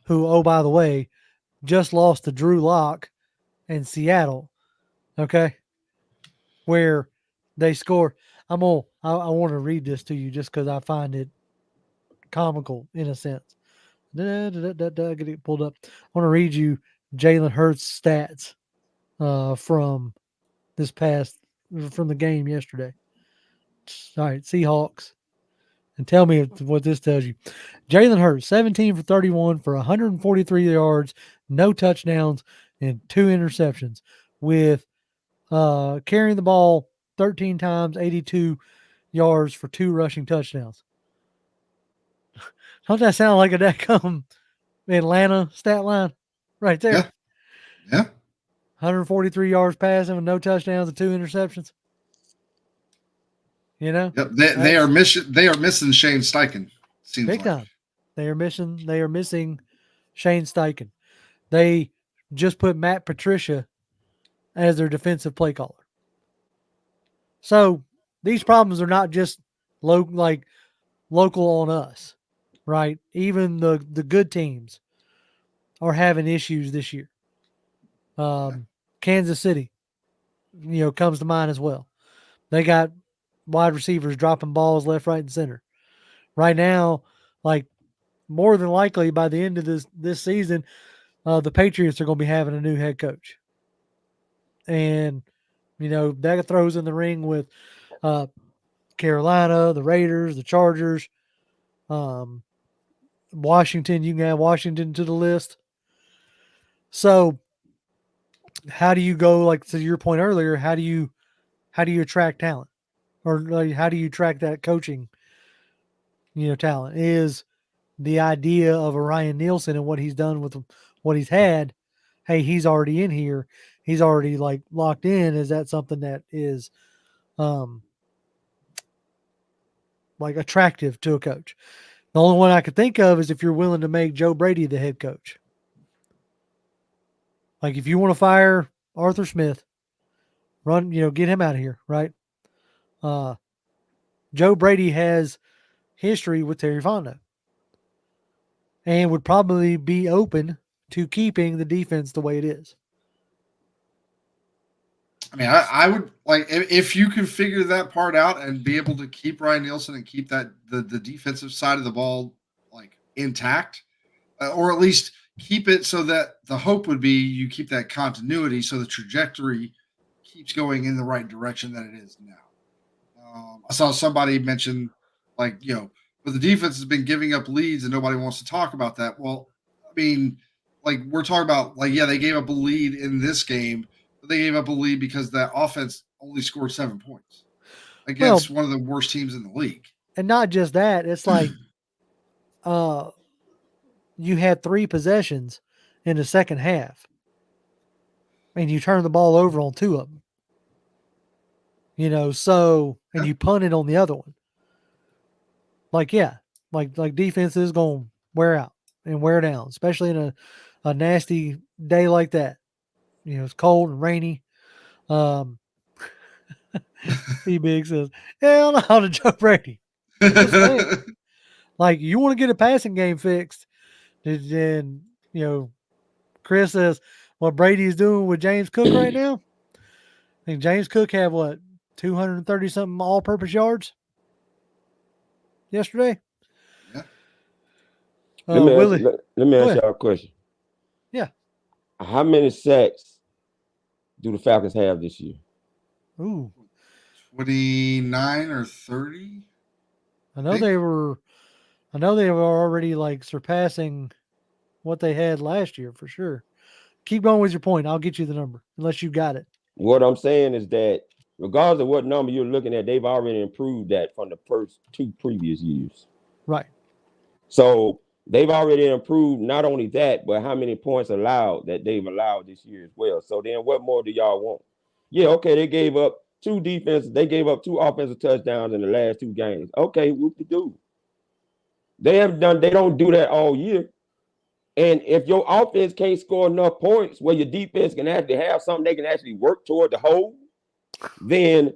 who, oh, by the way, just lost to Drew Lock in Seattle. Okay. Where they score. I want to read this to you just because I find it comical in a sense. Get it pulled up. I want to read you Jalen Hurts' stats from the game yesterday. All right, Seahawks. And tell me what this tells you. Jalen Hurts, 17 for 31 for 143 yards, no touchdowns, and 2 interceptions, with carrying the ball 13 times, 82 yards for 2 rushing touchdowns. Don't that sound like a dadgum Atlanta stat line right there? Yeah. 143 yards passing with no touchdowns and 2 interceptions. Yep. They are missing Shane Steichen. Seems big time. They are missing Shane Steichen. They just put Matt Patricia as their defensive play caller. So these problems are not just local on us, right? Even the good teams are having issues this year. Kansas City, comes to mind as well. They got wide receivers dropping balls left, right, and center. Right now, like more than likely by the end of this season, the Patriots are going to be having a new head coach. And, that throws in the ring with Carolina, the Raiders, the Chargers, Washington. You can add Washington to the list. So how do you go, like to your point earlier, how do you attract talent? Or like, how do you track that coaching, talent? Is the idea of a Ryan Nielsen and what he's done with what he's had, hey, he's already in here. He's already like locked in. Is that something that is like attractive to a coach? The only one I could think of is if you're willing to make Joe Brady the head coach. Like if you want to fire Arthur Smith, get him out of here, right? Joe Brady has history with Terry Fontenot and would probably be open to keeping the defense the way it is. I mean, I would like if you could figure that part out and be able to keep Ryan Nielsen and keep that the defensive side of the ball like intact, or at least keep it so that the hope would be you keep that continuity so the trajectory keeps going in the right direction that it is now. I saw somebody mention, like, but the defense has been giving up leads and nobody wants to talk about that. Well, I mean, like, we're talking about, like, yeah, they gave up a lead in this game, but they gave up a lead because that offense only scored 7 points against one of the worst teams in the league. And not just that, it's like you had 3 possessions in the second half, and you turned the ball over on 2 of them. And you punted on the other one. Like, yeah, like defense is going to wear out and wear down, especially in a nasty day like that. It's cold and rainy. T-Big says, hell no to Joe Brady. Like, you want to get a passing game fixed, then, Chris says what Brady is doing with James Cook right now. I think James Cook had, 230-something all-purpose yards yesterday? Yeah. Let me ask y'all a question. Yeah. How many sacks do the Falcons have this year? Ooh. 29 or 30? I know they were already, like, surpassing what they had last year for sure. Keep going with your point. I'll get you the number unless you got it. What I'm saying is that regardless of what number you're looking at, they've already improved that from the first 2 previous years. Right. So they've already improved not only that, but how many points allowed that they've allowed this year as well. So then what more do y'all want? Yeah, okay, they gave up 2 offensive touchdowns in the last 2 games. Okay, whoop-de-doo. They don't do that all year. And if your offense can't score enough points where your defense can actually have something they can actually work toward the hole, then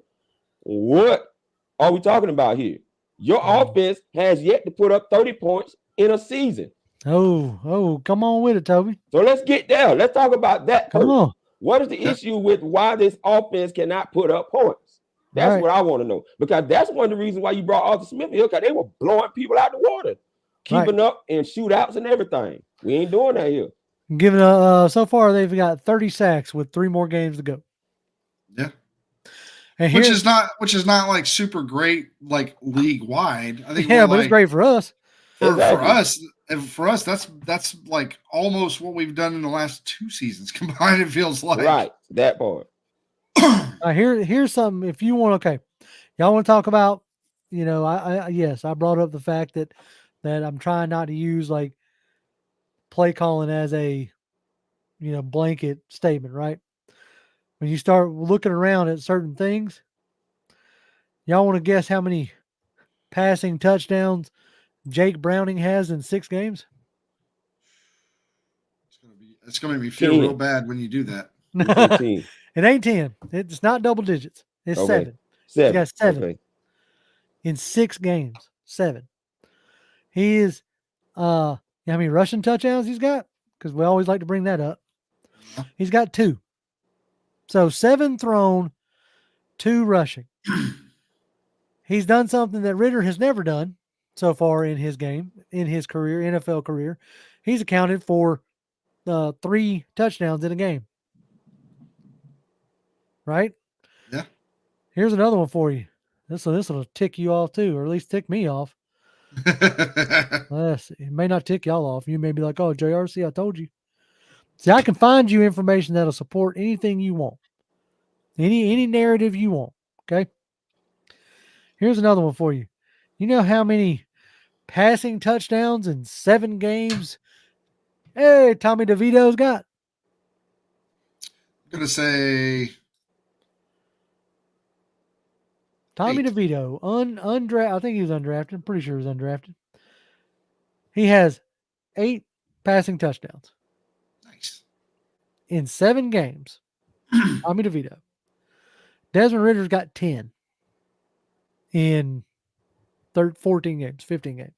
what are we talking about here? Your offense has yet to put up 30 points in a season. Oh, come on with it, Toby. So let's get there. Let's talk about that first. Come on. What is the issue with why this offense cannot put up points? That's what I want to know. Because that's one of the reasons why you brought Arthur Smith here, because they were blowing people out the water, keeping up in shootouts and everything. We ain't doing that here. Given so far they've got 30 sacks with 3 more games to go. Yeah. And which is not like super great, like, league wide. I think but it's great for us. For us, that's like almost what we've done in the last 2 seasons combined. It feels like right, that part. Here's something. If you want, okay, y'all want to talk about, I brought up the fact that I'm trying not to use, like, play calling as a blanket statement, right? When you start looking around at certain things, y'all want to guess how many passing touchdowns Jake Browning has in 6 games? It's gonna be feel real bad when you do that. It ain't 10. It's not double digits. It's 7. He's got 7 in 6 games. 7. He is how many rushing touchdowns he's got? Because we always like to bring that up. He's got 2. So 7 thrown, 2 rushing. He's done something that Ridder has never done so far in his game, in his career, NFL career. He's accounted for 3 touchdowns in a game. Right? Yeah. Here's another one for you. This will tick you off too, or at least tick me off. It may not tick y'all off. You may be like, oh, JRC, I told you. See, I can find you information that'll support anything you want. Any narrative you want. Okay. Here's another one for you. You know how many passing touchdowns in 7 games Tommy DeVito's got? I'm gonna say Tommy 8. DeVito, undrafted. I think he was undrafted. I'm pretty sure he was undrafted. He has 8 passing touchdowns. Nice. In 7 games. Tommy DeVito. Desmond Ridder's got 10 in 14 games, 15 games,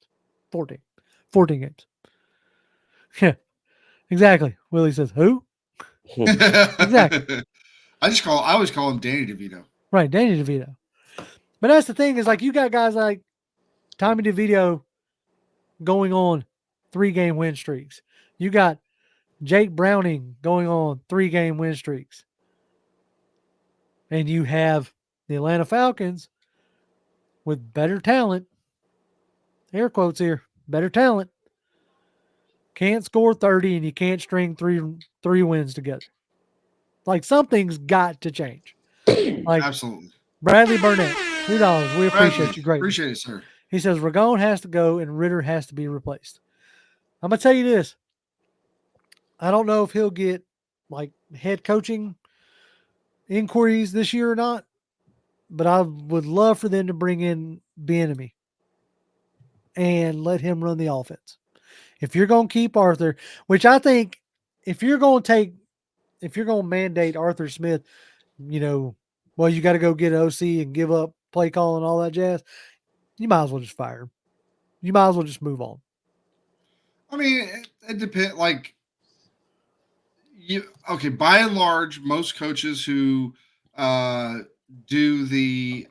14 games. Yeah, exactly. Willie says, who? Exactly. I always call him Danny DeVito. Right, Danny DeVito. But that's the thing is, like, you got guys like Tommy DeVito going on 3-game win streaks. You got Jake Browning going on 3-game win streaks. And you have the Atlanta Falcons with better talent, air quotes here, better talent, can't score 30 and you can't string three wins together. Like something's got to change. Like Absolutely. Bradley Burnett, $2. We appreciate Bradley, you greatly. appreciate it, sir. He says Ragone has to go and Ridder has to be replaced. I'm gonna tell you this. I don't know if he'll get like head coaching inquiries this year or not, but I would love for them to bring in Bieniemy and let him run the offense. If you're going to keep Arthur, which I think if you're going to mandate Arthur Smith, well, you got to go get an OC and give up play call and all that jazz, you might as well just fire him. You might as well just move on. I mean, it depends. Like, by and large, most coaches who do the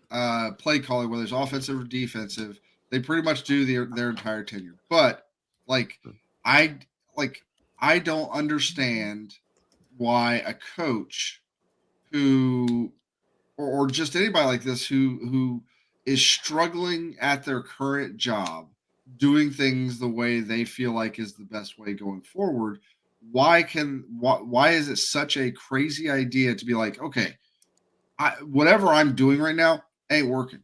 play calling, whether it's offensive or defensive, they pretty much do their entire tenure. But I don't understand why a coach who or just anybody like this who is struggling at their current job, doing things the way they feel like is the best way going forward. Why is it such a crazy idea to be like, okay, whatever I'm doing right now ain't working.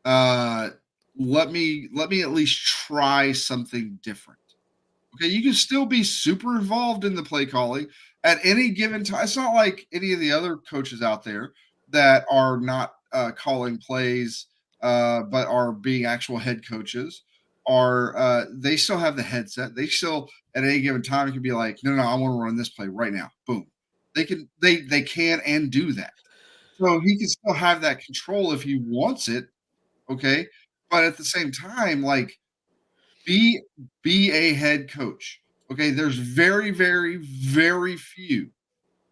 Let me at least try something different. Okay, you can still be super involved in the play calling at any given time. It's not like any of the other coaches out there that are not calling plays, but are being actual head coaches. They still have the headset. They still at any given time can be like, no, I want to run this play right now. Boom. They can and do that. So he can still have that control if he wants it. Okay. But at the same time, like be a head coach. Okay. There's very, very, very few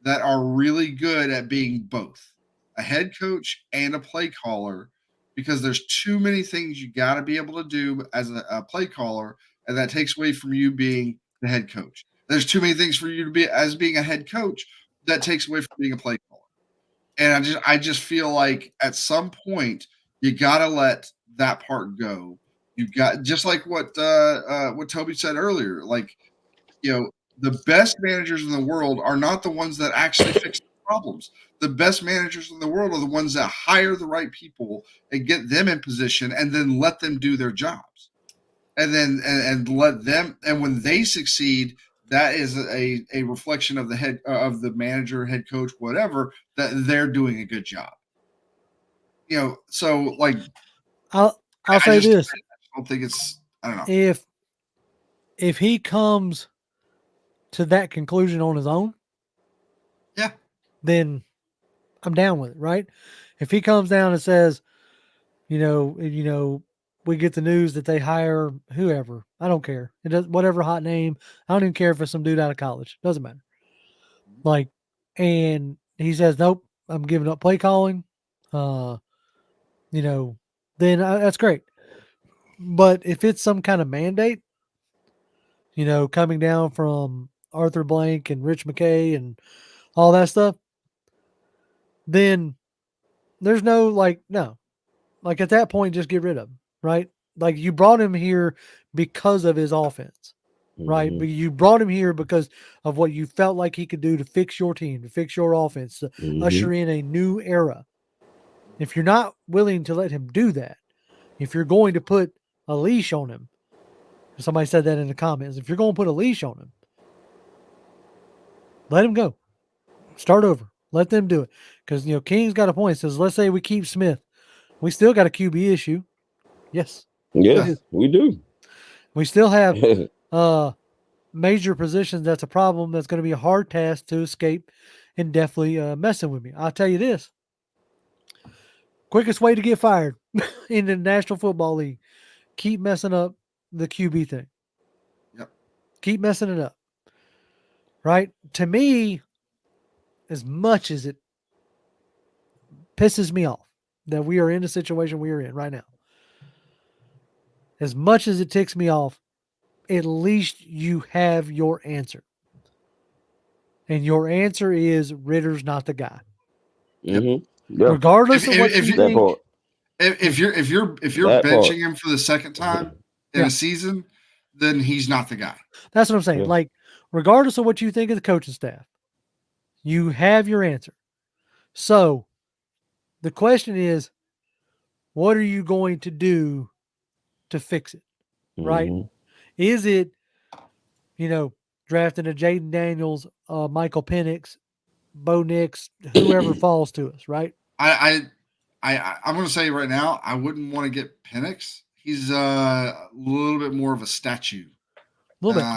that are really good at being both a head coach and a play caller, because there's too many things you got to be able to do as a play caller, and that takes away from you being the head coach. There's too many things for you to be as being a head coach that takes away from being a play caller. And I just feel like at some point you got to let that part go. You got, just like what Toby said earlier, like, the best managers in the world are not the ones that actually fix the problems. The best managers in the world are the ones that hire the right people and get them in position and then let them do their jobs. And then and let them, and when they succeed, that is a reflection of the head of the manager, head coach, whatever, that they're doing a good job. So like I'll say this. I don't think it's, I don't know. If he comes to that conclusion on his own, yeah, then I'm down with it, right? If he comes down and says, we get the news that they hire whoever, I don't care. It does, whatever hot name. I don't even care if it's some dude out of college. Doesn't matter. Like, and he says, nope, I'm giving up play calling. Then that's great. But if it's some kind of mandate, coming down from Arthur Blank and Rich McKay and all that stuff, then there's no, no. Like, at that point, just get rid of him, right? Like, you brought him here because of his offense, right? But you brought him here because of what you felt like he could do to fix your team, to fix your offense, to usher in a new era. If you're not willing to let him do that, if you're going to put a leash on him, somebody said that in the comments, if you're going to put a leash on him, let him go. Start over. Let them do it. Because, King's got a point. He says, let's say we keep Smith. We still got a QB issue. Yes. Yes, we do. We still have major positions that's a problem that's going to be a hard task to escape and definitely messing with me. I'll tell you this. Quickest way to get fired in the National Football League. Keep messing up the QB thing. Yep. Keep messing it up. Right? To me, as much as it pisses me off that we are in the situation we are in right now, as much as it ticks me off, at least you have your answer. And your answer is Ridder's not the guy. Yeah. Regardless of what you think. If you're That benching part. him for the second time in Yeah. a season, then he's not the guy. That's what I'm saying. Yeah. Like, regardless of what you think of the coaching staff, you have your answer. So the question is, what are you going to do to fix it? Right? Mhm. Is it, drafting a Jaden Daniels, Michael Penix, Bo Nix, whoever falls to us, right? I'm going to say right now, I wouldn't want to get Penix. He's a little bit more of a statue. A little bit.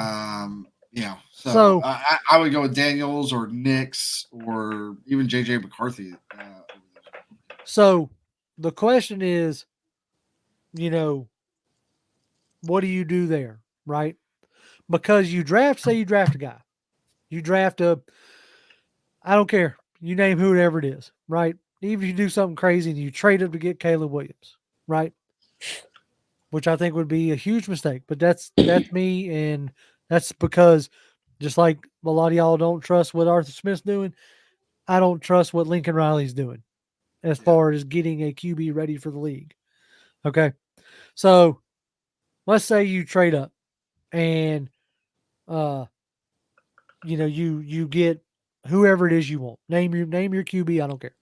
Yeah. So- I would go with Daniels or Nix or even JJ McCarthy. So the question is, what do you do there, right? Because say you draft a guy. You draft I don't care. You name whoever it is, right? Even if you do something crazy and you trade him to get Caleb Williams, right? Which I think would be a huge mistake. But that's me, and that's because just like a lot of y'all don't trust what Arthur Smith's doing, I don't trust what Lincoln Riley's doing as far as getting a QB ready for the league. Okay. So let's say you trade up and you get whoever it is you want. Name your QB, I don't care.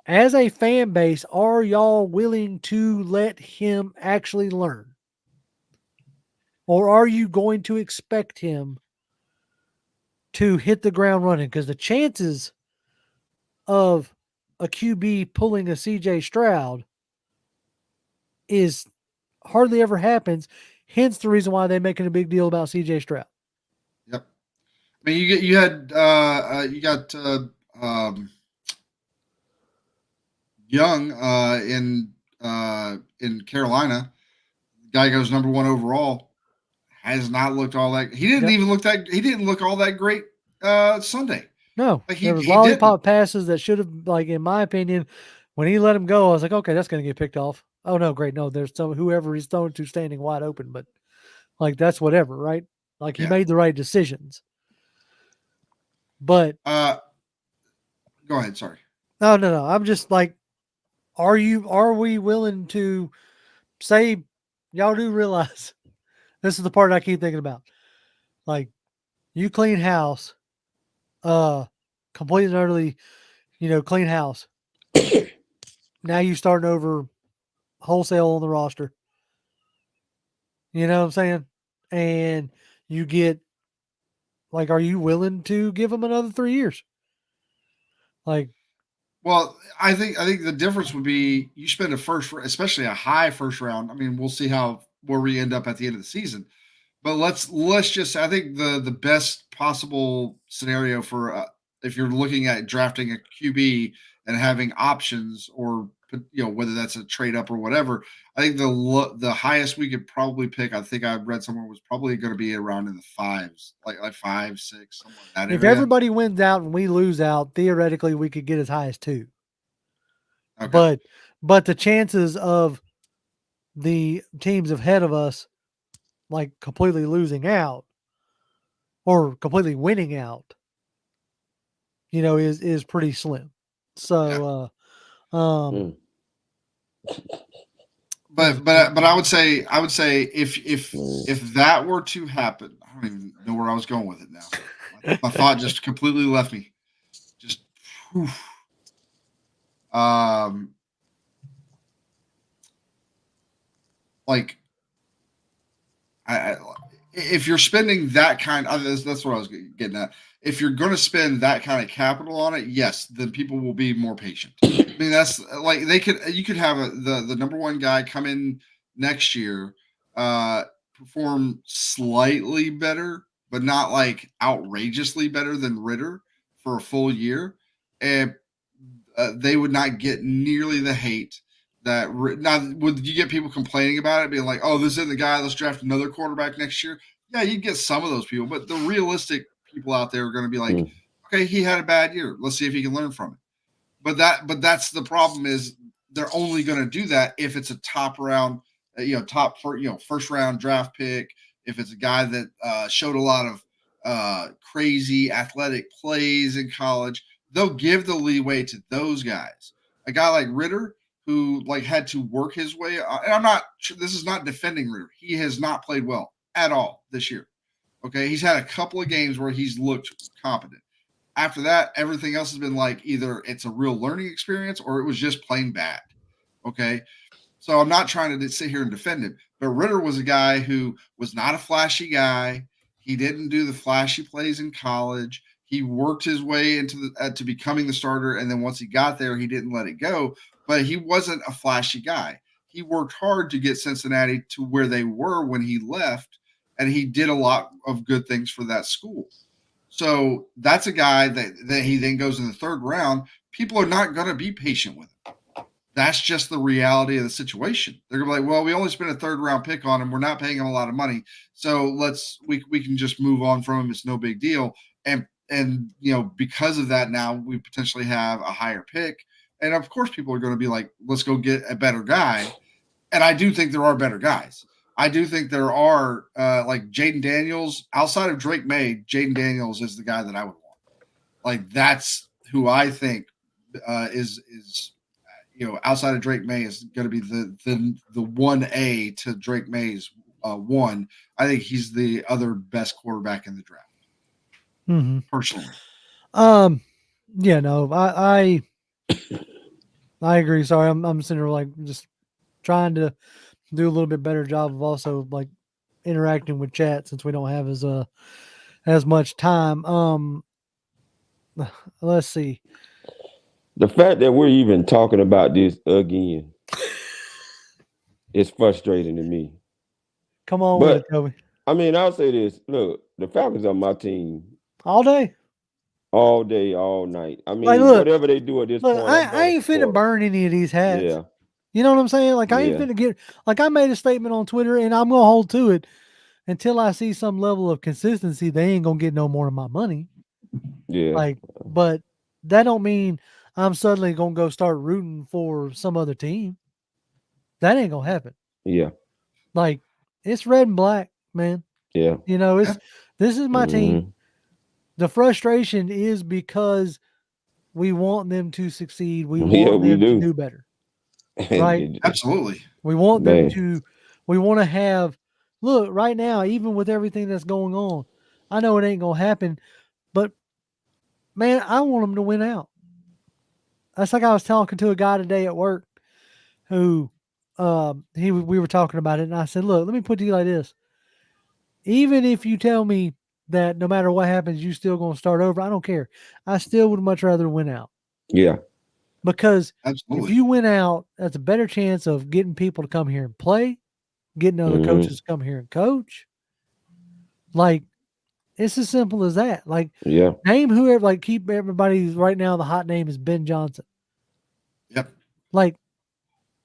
As a fan base, are y'all willing to let him actually learn? Or are you going to expect him to hit the ground running? Because the chances of a QB pulling a CJ Stroud is hardly ever happens. Hence the reason why they're making a big deal about CJ Stroud. Yep. I mean, you got Young in Carolina. The guy goes number 1 overall. Has not looked all that. He didn't even look that. He didn't look all that great Sunday. No, Like there was lollipop passes that should have, like, in my opinion, when he let him go, I was like, okay, that's going to get picked off. Oh no, great, no, there's whoever he's throwing to standing wide open, but like that's whatever, right? Like he made the right decisions. But go ahead. Sorry. No. I'm just like, are we willing to say, y'all do realize this is the part I keep thinking about. Like, you clean house, completely and utterly, clean house. Now you starting over wholesale on the roster. You know what I'm saying? And you get, like, are you willing to give him another 3 years? Like, well, I think the difference would be you spend especially a high first round. I mean, we'll see where we end up at the end of the season. But let's just. I think the best possible scenario for if you're looking at drafting a QB and having options, or whether that's a trade up or whatever. I think the highest we could probably pick. I think I read somewhere was probably going to be around in the 5s, like 5, 6, somewhere in that area. If everybody wins out and we lose out, theoretically we could get as high as 2. Okay. But the chances of the teams ahead of us, like, completely losing out or completely winning out, is pretty slim. So, But I would say if that were to happen, I don't even know where I was going with it now. My thought just completely left me. Just, whew. Like, if you're spending that kind of, that's what I was getting at. If you're going to spend that kind of capital on it, yes, then people will be more patient. I mean, that's like you could have the number 1 guy come in next year, perform slightly better, but not like outrageously better than Ridder for a full year, and they would not get nearly the hate that. Now, would you get people complaining about it, being like, "Oh, this isn't the guy. Let's draft another quarterback next year"? Yeah, you'd get some of those people, but the realistic people out there are going to be like, "Okay, he had a bad year. Let's see if he can learn from it." But that's the problem, is they're only going to do that if it's a top round, first round draft pick. If it's a guy that showed a lot of crazy athletic plays in college, they'll give the leeway to those guys. A guy like Ridder, who like had to work his way. And I'm not. This is not defending Ridder. He has not played well at all this year. Okay, he's had a couple of games where he's looked competent. After that, everything else has been like either it's a real learning experience or it was just plain bad. Okay. So I'm not trying to sit here and defend him, but Ridder was a guy who was not a flashy guy. He didn't do the flashy plays in college. He worked his way into to becoming the starter, and then once he got there, he didn't let it go. But he wasn't a flashy guy. He worked hard to get Cincinnati to where they were when he left, and he did a lot of good things for that school. So that's a guy that he then goes in the third round. People are not going to be patient with him. That's just the reality of the situation. They're going to be like, well, we only spent a third round pick on him. We're not paying him a lot of money. So we can just move on from him. It's no big deal. And because of that, now we potentially have a higher pick. And of course, people are going to be like, let's go get a better guy. And I do think there are better guys. I do think there are like Jaden Daniels outside of Drake May. Jaden Daniels is the guy that I would want. Like that's who I think is outside of Drake May is going to be the 1A to Drake May's 1. I think he's the other best quarterback in the draft. Personally. Yeah, no, I agree. Sorry, I'm sitting here like just trying to do a little bit better job of also like interacting with chat since we don't have as much time. Let's see. The fact that we're even talking about this again is frustrating to me. Come on with it, Toby. I mean, I'll say this. Look, the Falcons are my team. All day? All day, all night. I mean, like, look, whatever they do at this point. I ain't finna burn any of these hats. Yeah. You know what I'm saying? Like, I ain't finna get, like, I made a statement on Twitter and I'm going to hold to it until I see some level of consistency. They ain't going to get no more of my money. Yeah. Like, but that don't mean I'm suddenly going to go start rooting for some other team. That ain't going to happen. Yeah. Like, it's red and black, man. Yeah. This is my team. The frustration is because we want them to succeed. We want them to do better. Right? Absolutely. We want them to, we want to have, look, right now, even with everything that's going on, I know it ain't going to happen, but man, I want them to win out. That's like I was talking to a guy today at work who, we were talking about it, and I said, look, let me put it to you like this. Even if you tell me that no matter what happens, you still going to start over, I don't care. I still would much rather win out. Yeah. Because if you win out, that's a better chance of getting people to come here and play, getting other coaches to come here and coach. Like, it's as simple as that. Like, name whoever, like, keep everybody right now, the hot name is Ben Johnson. Yep. Like,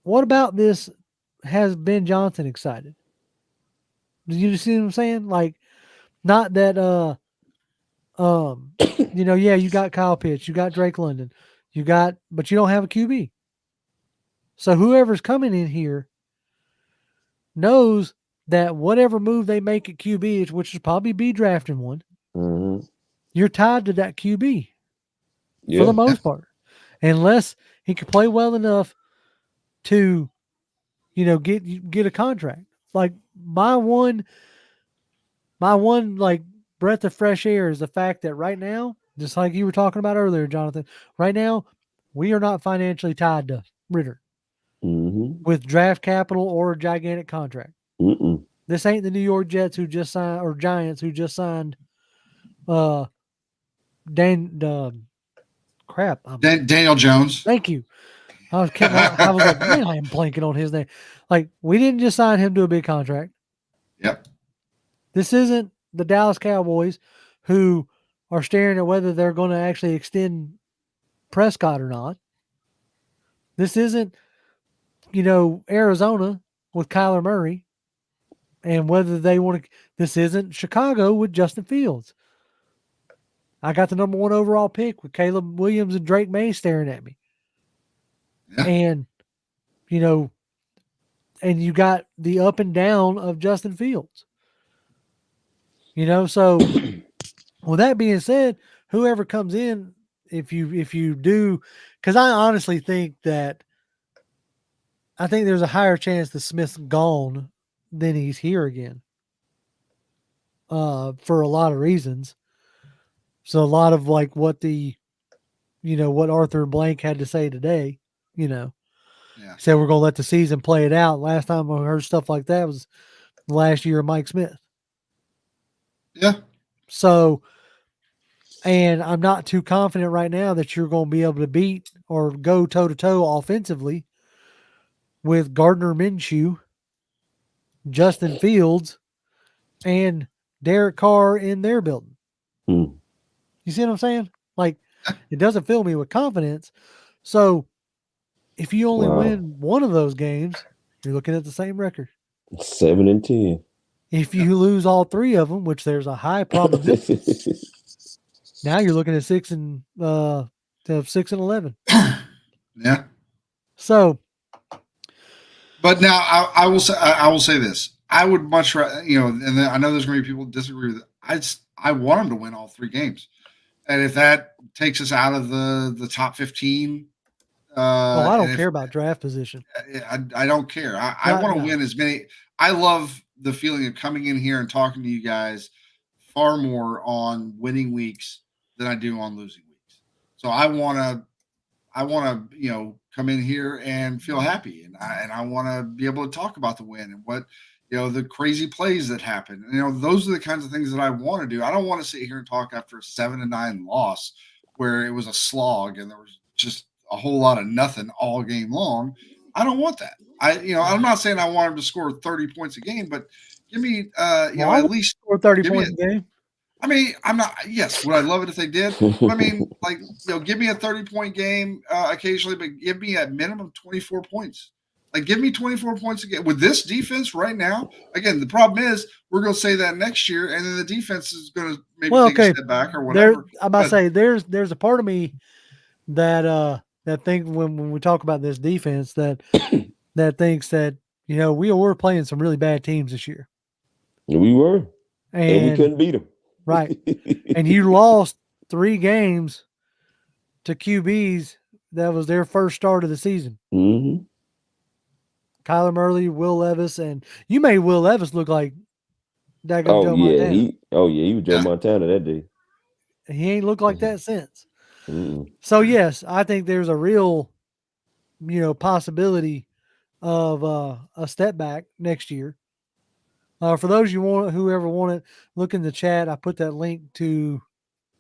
what about this has Ben Johnson excited? Do you see what I'm saying? Like, not that, you got Kyle Pitts, you got Drake London, but you don't have a QB. So whoever's coming in here knows that whatever move they make at QB, which is probably be drafting one, you're tied to that QB for the most part, unless he can play well enough to, get a contract. Like my one like breath of fresh air is the fact that right now, just like you were talking about earlier, Jonathan, right now we are not financially tied to Ridder with draft capital or a gigantic contract. This ain't the New York Jets who just signed, or Giants who just signed Daniel Jones. Thank you. I was like, man, I am blanking on his name. Like, we didn't just sign him to a big contract. Yep. This isn't the Dallas Cowboys who are staring at whether they're going to actually extend Prescott or not. This isn't, Arizona with Kyler Murray and whether they want to. This isn't Chicago with Justin Fields. I got the number 1 overall pick with Caleb Williams and Drake May staring at me. Yeah. And, and you got the up and down of Justin Fields. So with that being said, whoever comes in, if you do, because I honestly think that I think there's a higher chance that Smith's gone than he's here again. For a lot of reasons. So a lot of like what what Arthur Blank had to say today, Yeah. said we're going to let the season play it out. Last time I heard stuff like that was last year of Mike Smith. Yeah. So, and I'm not too confident right now that you're going to be able to beat or go toe to toe offensively with Gardner Minshew, Justin Fields, and Derek Carr in their building. Hmm. You see what I'm saying? Like, it doesn't fill me with confidence. So, if you only win one of those games, you're looking at the same record. 7-10. If you lose all three of them, which there's a high probability, now you're looking at 6-11. Yeah. So, but now I will say this. I would much rather, and then I know there's going to be people who disagree with it. I want them to win all three games, and if that takes us out of the top 15. I don't care about draft position. I don't care. I want to win as many. I love the feeling of coming in here and talking to you guys far more on winning weeks than I do on losing weeks. So I want to, come in here and feel happy, and I want to be able to talk about the win and what, the crazy plays that happen. Those are the kinds of things that I want to do. I don't want to sit here and talk after a 7-9 loss where it was a slog and there was just a whole lot of nothing all game long. I don't want that. I'm not saying I want him to score 30 points a game, but give me, at least score 30 points a game. I mean, I'm not. Yes, would I love it if they did? I mean, give me a 30-point game occasionally, but give me at minimum 24 points. Like, give me 24 points a game with this defense right now. Again, the problem is we're going to say that next year, and then the defense is going to maybe take a step back or whatever. I'm about to say there's a part of me that think when we talk about this defense that thinks that we were playing some really bad teams this year. We were, and we couldn't beat them. Right, and you lost 3 games to QBs that was their first start of the season. Mm-hmm. Kyler Murray, Will Levis, and you made Will Levis look like that guy. Montana. He was Joe Montana that day. He ain't looked like that since. Mm-mm. So yes, I think there's a real, possibility of a step back next year. For those whoever want it, look in the chat. I put that link to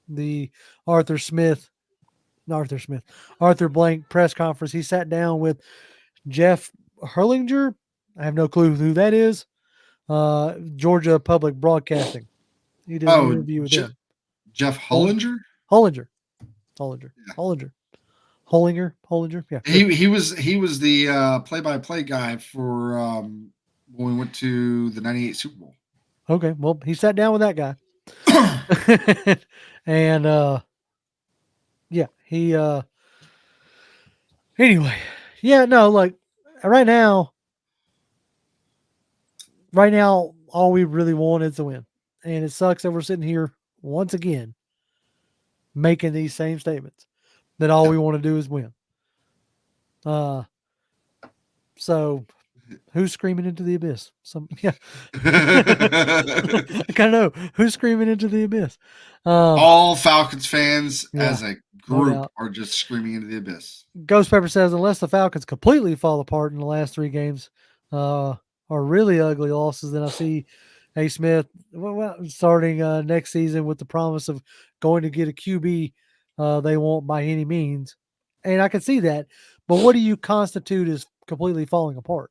the Arthur Blank press conference. He sat down with Jeff Hurlinger. I have no clue who that is. Georgia Public Broadcasting. He did an interview with him. Jeff Hollinger? Hollinger. Yeah. He was the play-by-play guy for when we went to the 98 Super Bowl. Okay. Well, he sat down with that guy. And he anyway. Yeah, no, like right now all we really want is to win. And it sucks that we're sitting here once again making these same statements that all we want to do is win. So who's screaming into the abyss? I kind of know who's screaming into the abyss. All Falcons fans as a group are just screaming into the abyss. Ghost Pepper says, unless the Falcons completely fall apart in the last 3 games, are really ugly losses, then I see A. Smith starting next season with the promise of going to get a QB they won't by any means. And I can see that. But what do you constitute as completely falling apart?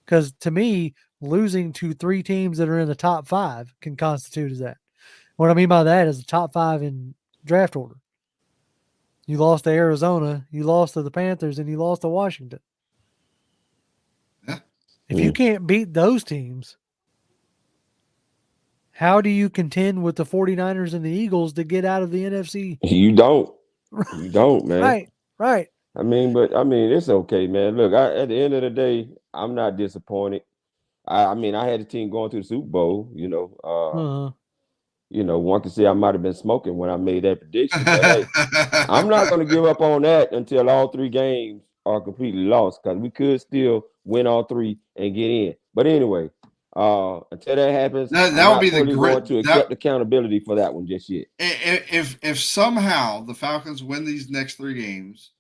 Because to me, losing to 3 teams that are in the top 5 can constitute as that. What I mean by that is the top 5 in draft order. You lost to Arizona, you lost to the Panthers, and you lost to Washington. Yeah. If you can't beat those teams, how do you contend with the 49ers and the Eagles to get out of the NFC? You don't. You don't, man. Right. I mean, it's okay, man. Look, at the end of the day, I'm not disappointed. I had a team going to the Super Bowl, one could say I might have been smoking when I made that prediction. But hey, I'm not going to give up on that until all 3 games are completely lost because we could still win all three and get in. But anyway, until that happens, That I'm would be not the fully going to that accept accountability for that one just yet. if somehow the Falcons win these next 3 games,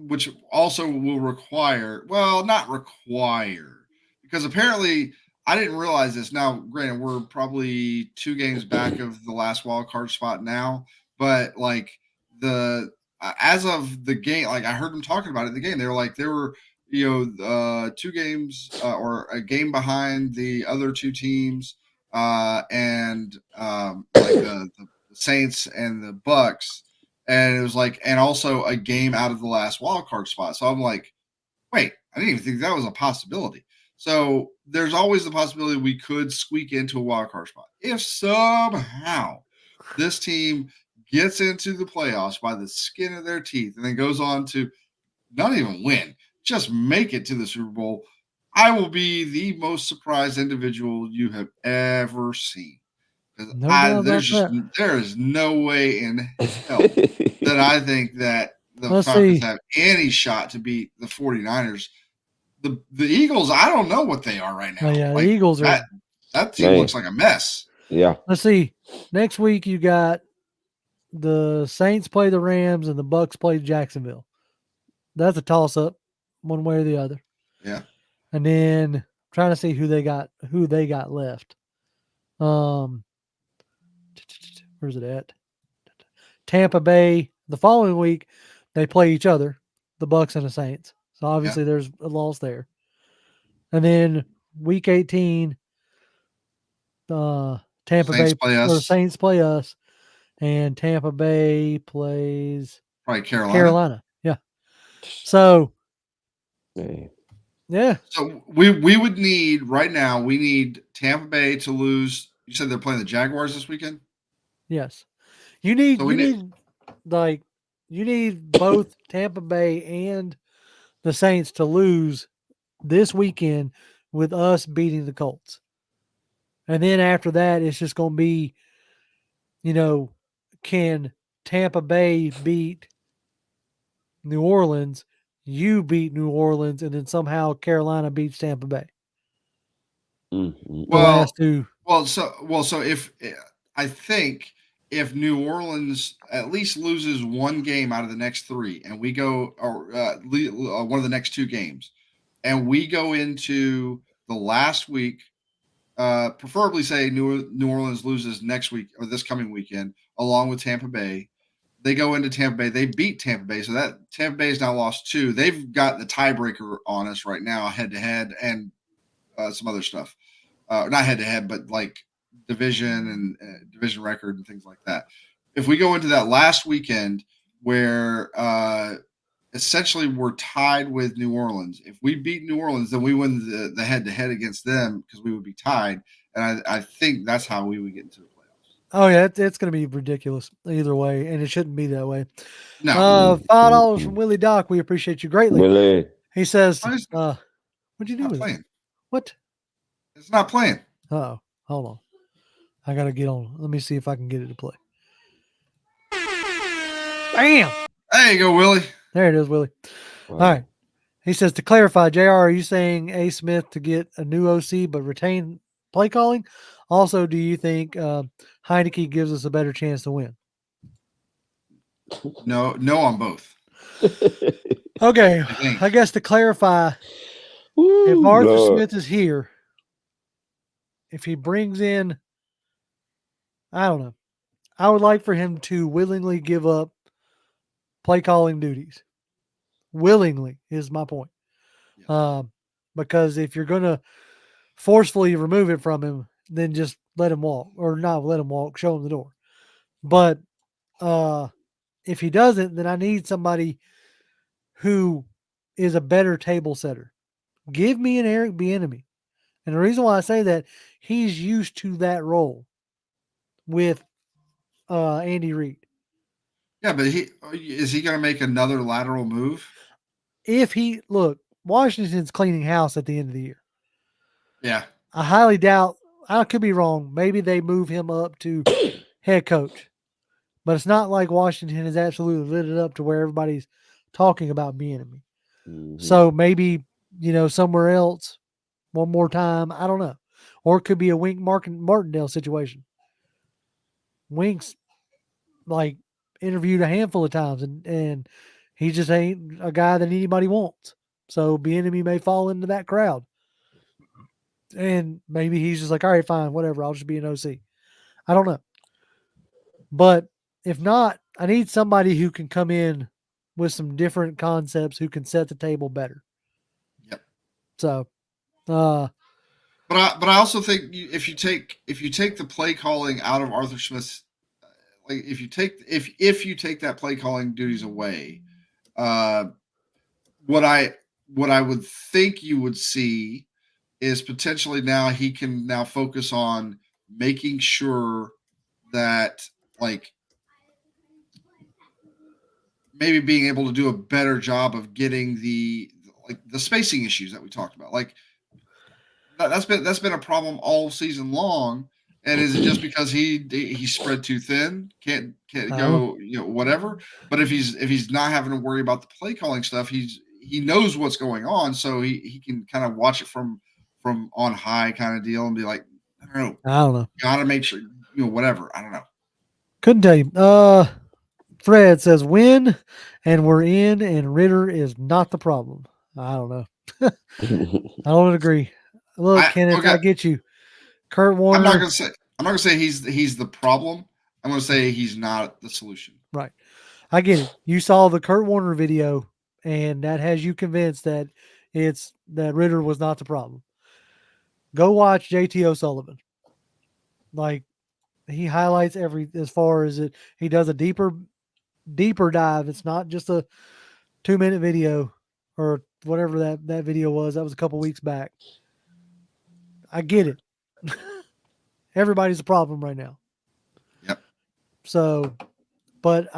which also will require, well, not require, because apparently I didn't realize this. Now, granted, we're probably 2 games back of the last wild card spot now, but like the as of the game, like I heard them talking about it in the game, they were like they were 2 games or a game behind the other 2 teams, and like the Saints and the Bucks, and it was like, and also a game out of the last wild card spot. So I'm like, wait, I didn't even think that was a possibility. So there's always the possibility we could squeak into a wild card spot if somehow this team gets into the playoffs by the skin of their teeth and then goes on to not even win, just make it to the Super Bowl. I will be the most surprised individual you have ever seen. Because No doubt about that. there is no way in hell that I think that the Let's Falcons see. have any shot to beat the 49ers. The Eagles, I don't know what they are right now. Oh, yeah, Like, the Eagles are. that team looks like a mess. Yeah. Let's see. Next week you got the Saints play the Rams and the Bucks play Jacksonville. That's a toss up, one way or the other. Yeah. And then trying to see who they got left. Where's it at? Tampa Bay. The following week they play each other, the Bucks and the Saints. So obviously there's a loss there. And then week 18, Tampa Saints Bay play us. or Saints play us, and Tampa Bay plays Probably Carolina. Yeah. So, yeah. So we would need right now. We need Tampa Bay to lose. You said they're playing the Jaguars this weekend. Yes. You need So you need both Tampa Bay and the Saints to lose this weekend with us beating the Colts. And then after that, it's just going to be, can Tampa Bay beat New Orleans? You beat New Orleans, and then somehow Carolina beats Tampa Bay. Mm-hmm. So if I think if New Orleans at least loses 1 game out of the next 3, and we go one of the next 2 games, and we go into the last week, preferably say New Orleans loses next week or this coming weekend, along with Tampa Bay. They go into Tampa Bay. They beat Tampa Bay, so that Tampa Bay is now lost 2. They've got the tiebreaker on us right now, head to head, and some other stuff. Not head to head, but like division and division record and things like that. If we go into that last weekend where essentially we're tied with New Orleans, if we beat New Orleans, then we win the head to head against them because we would be tied. And I think that's how we would get into the playoffs. Oh, yeah, it's going to be ridiculous either way, and it shouldn't be that way. No. $5 from Willie Doc. We appreciate you greatly. Willie. He says, what'd you do with it? What? It's not playing. Oh, hold on. I got to get on. Let me see if I can get it to play. Bam! There you go, Willie. There it is, Willie. Wow. All right. He says, to clarify, JR, are you saying A. Smith to get a new OC but retain play calling? Also, do you think Heineke gives us a better chance to win? No on both. Okay. I guess to clarify, if Arthur Smith is here, if he brings in, I don't know, I would like for him to willingly give up play calling duties. Willingly is my point. Yeah. Because if you're going to forcefully remove it from him, then just let him walk, or not let him walk, show him the door. But if he doesn't, then I need somebody who is a better table setter. Give me an Eric Bieniemy. And the reason why I say that, he's used to that role with Andy Reid. Yeah, but is he going to make another lateral move? Washington's cleaning house at the end of the year. Yeah. I highly doubt, I could be wrong. Maybe they move him up to head coach. But it's not like Washington has absolutely lit it up to where everybody's talking about Bieniemy. So maybe, somewhere else one more time. I don't know. Or it could be a Wink Martindale situation. Wink's like interviewed a handful of times and he just ain't a guy that anybody wants. So Bieniemy may fall into that crowd. And maybe he's just like, all right, fine, whatever. I'll just be an OC. I don't know. But if not, I need somebody who can come in with some different concepts, who can set the table better. Yep. So, but I also think if you take the play calling out of Arthur Smith's, like if you take that play calling duties away, what I would think you would see is potentially now he can now focus on making sure that like maybe being able to do a better job of getting the spacing issues that we talked about. Like that's been a problem all season long. And is it just because he's spread too thin, can't go, whatever? But if he's not having to worry about the play calling stuff, he knows what's going on, so he can kind of watch it from on high kind of deal and be like, I don't know. Gotta make sure, whatever. I don't know. Couldn't tell you. Fred says win, and we're in, and Ridder is not the problem. I don't know. I don't agree. Look, Kenneth, I get you. Kurt Warner. I'm not gonna say he's the problem. I'm gonna say he's not the solution. Right. I get it. You saw the Kurt Warner video, and that has you convinced that that Ridder was not the problem. Go watch JT O'Sullivan. Like, he highlights as far as he does a deeper dive. It's not just a 2-minute video or whatever that video was. That was a couple weeks back. I get it. Everybody's a problem right now. Yep. So, but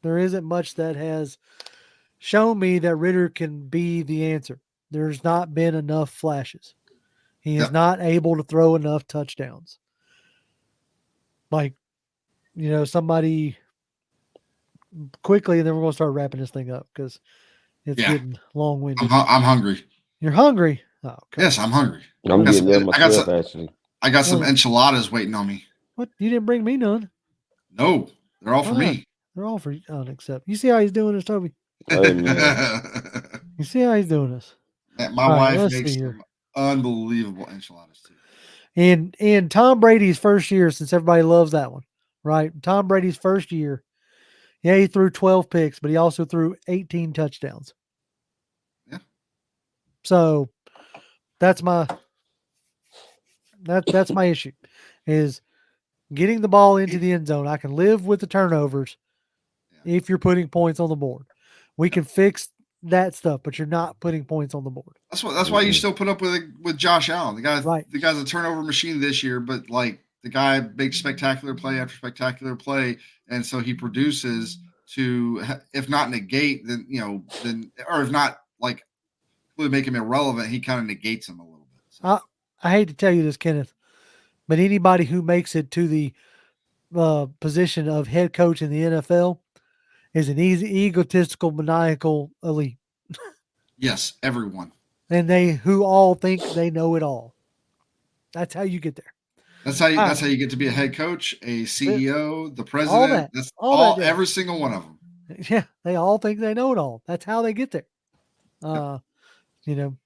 there isn't much that has shown me that Ridder can be the answer. There's not been enough flashes. He is not able to throw enough touchdowns. Like, somebody quickly, and then we're going to start wrapping this thing up because it's getting long-winded. I'm hungry. You're hungry? Oh, okay. Yes, I'm hungry. I'm getting there myself, actually. I got some enchiladas waiting on me. What? You didn't bring me none? No, they're all for me. They're all for you. Except you see how he's doing this, Toby? You see how he's doing this? My wife makes some unbelievable enchiladas too. In Tom Brady's first year, since everybody loves that one, right? Tom Brady's first year, he threw 12 picks, but he also threw 18 touchdowns. Yeah. So that's my issue, is getting the ball into the end zone. I can live with the turnovers if you're putting points on the board. We can fix that stuff, but you're not putting points on the board. That's why you still put up with Josh Allen. The guy's a turnover machine this year, but like the guy makes spectacular play after spectacular play, and so he produces to, if not negate, then or if not like really make him irrelevant, he kind of negates him a little bit. So. I hate to tell you this, Kenneth, but anybody who makes it to the position of head coach in the NFL is an egotistical, maniacal elite. Yes, everyone. And who all think they know it all. That's how you get there. That's how you get to be a head coach, a CEO, the president. That's every single one of them. Yeah, they all think they know it all. That's how they get there.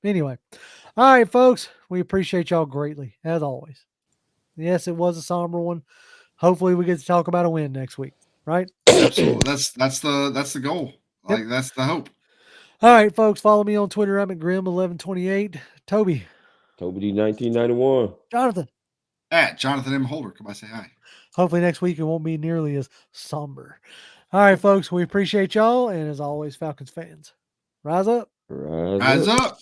Anyway. All right, folks, we appreciate y'all greatly, as always. Yes, it was a somber one. Hopefully we get to talk about a win next week, right? Absolutely. That's the goal. Like, that's the hope. All right, folks, follow me on Twitter. I'm at Grim1128. Toby D1991. Jonathan at Jonathan M. Holder. Come by, say hi. Hopefully next week it won't be nearly as somber. All right, folks, we appreciate y'all, and as always, Falcons fans, rise up. Rise up.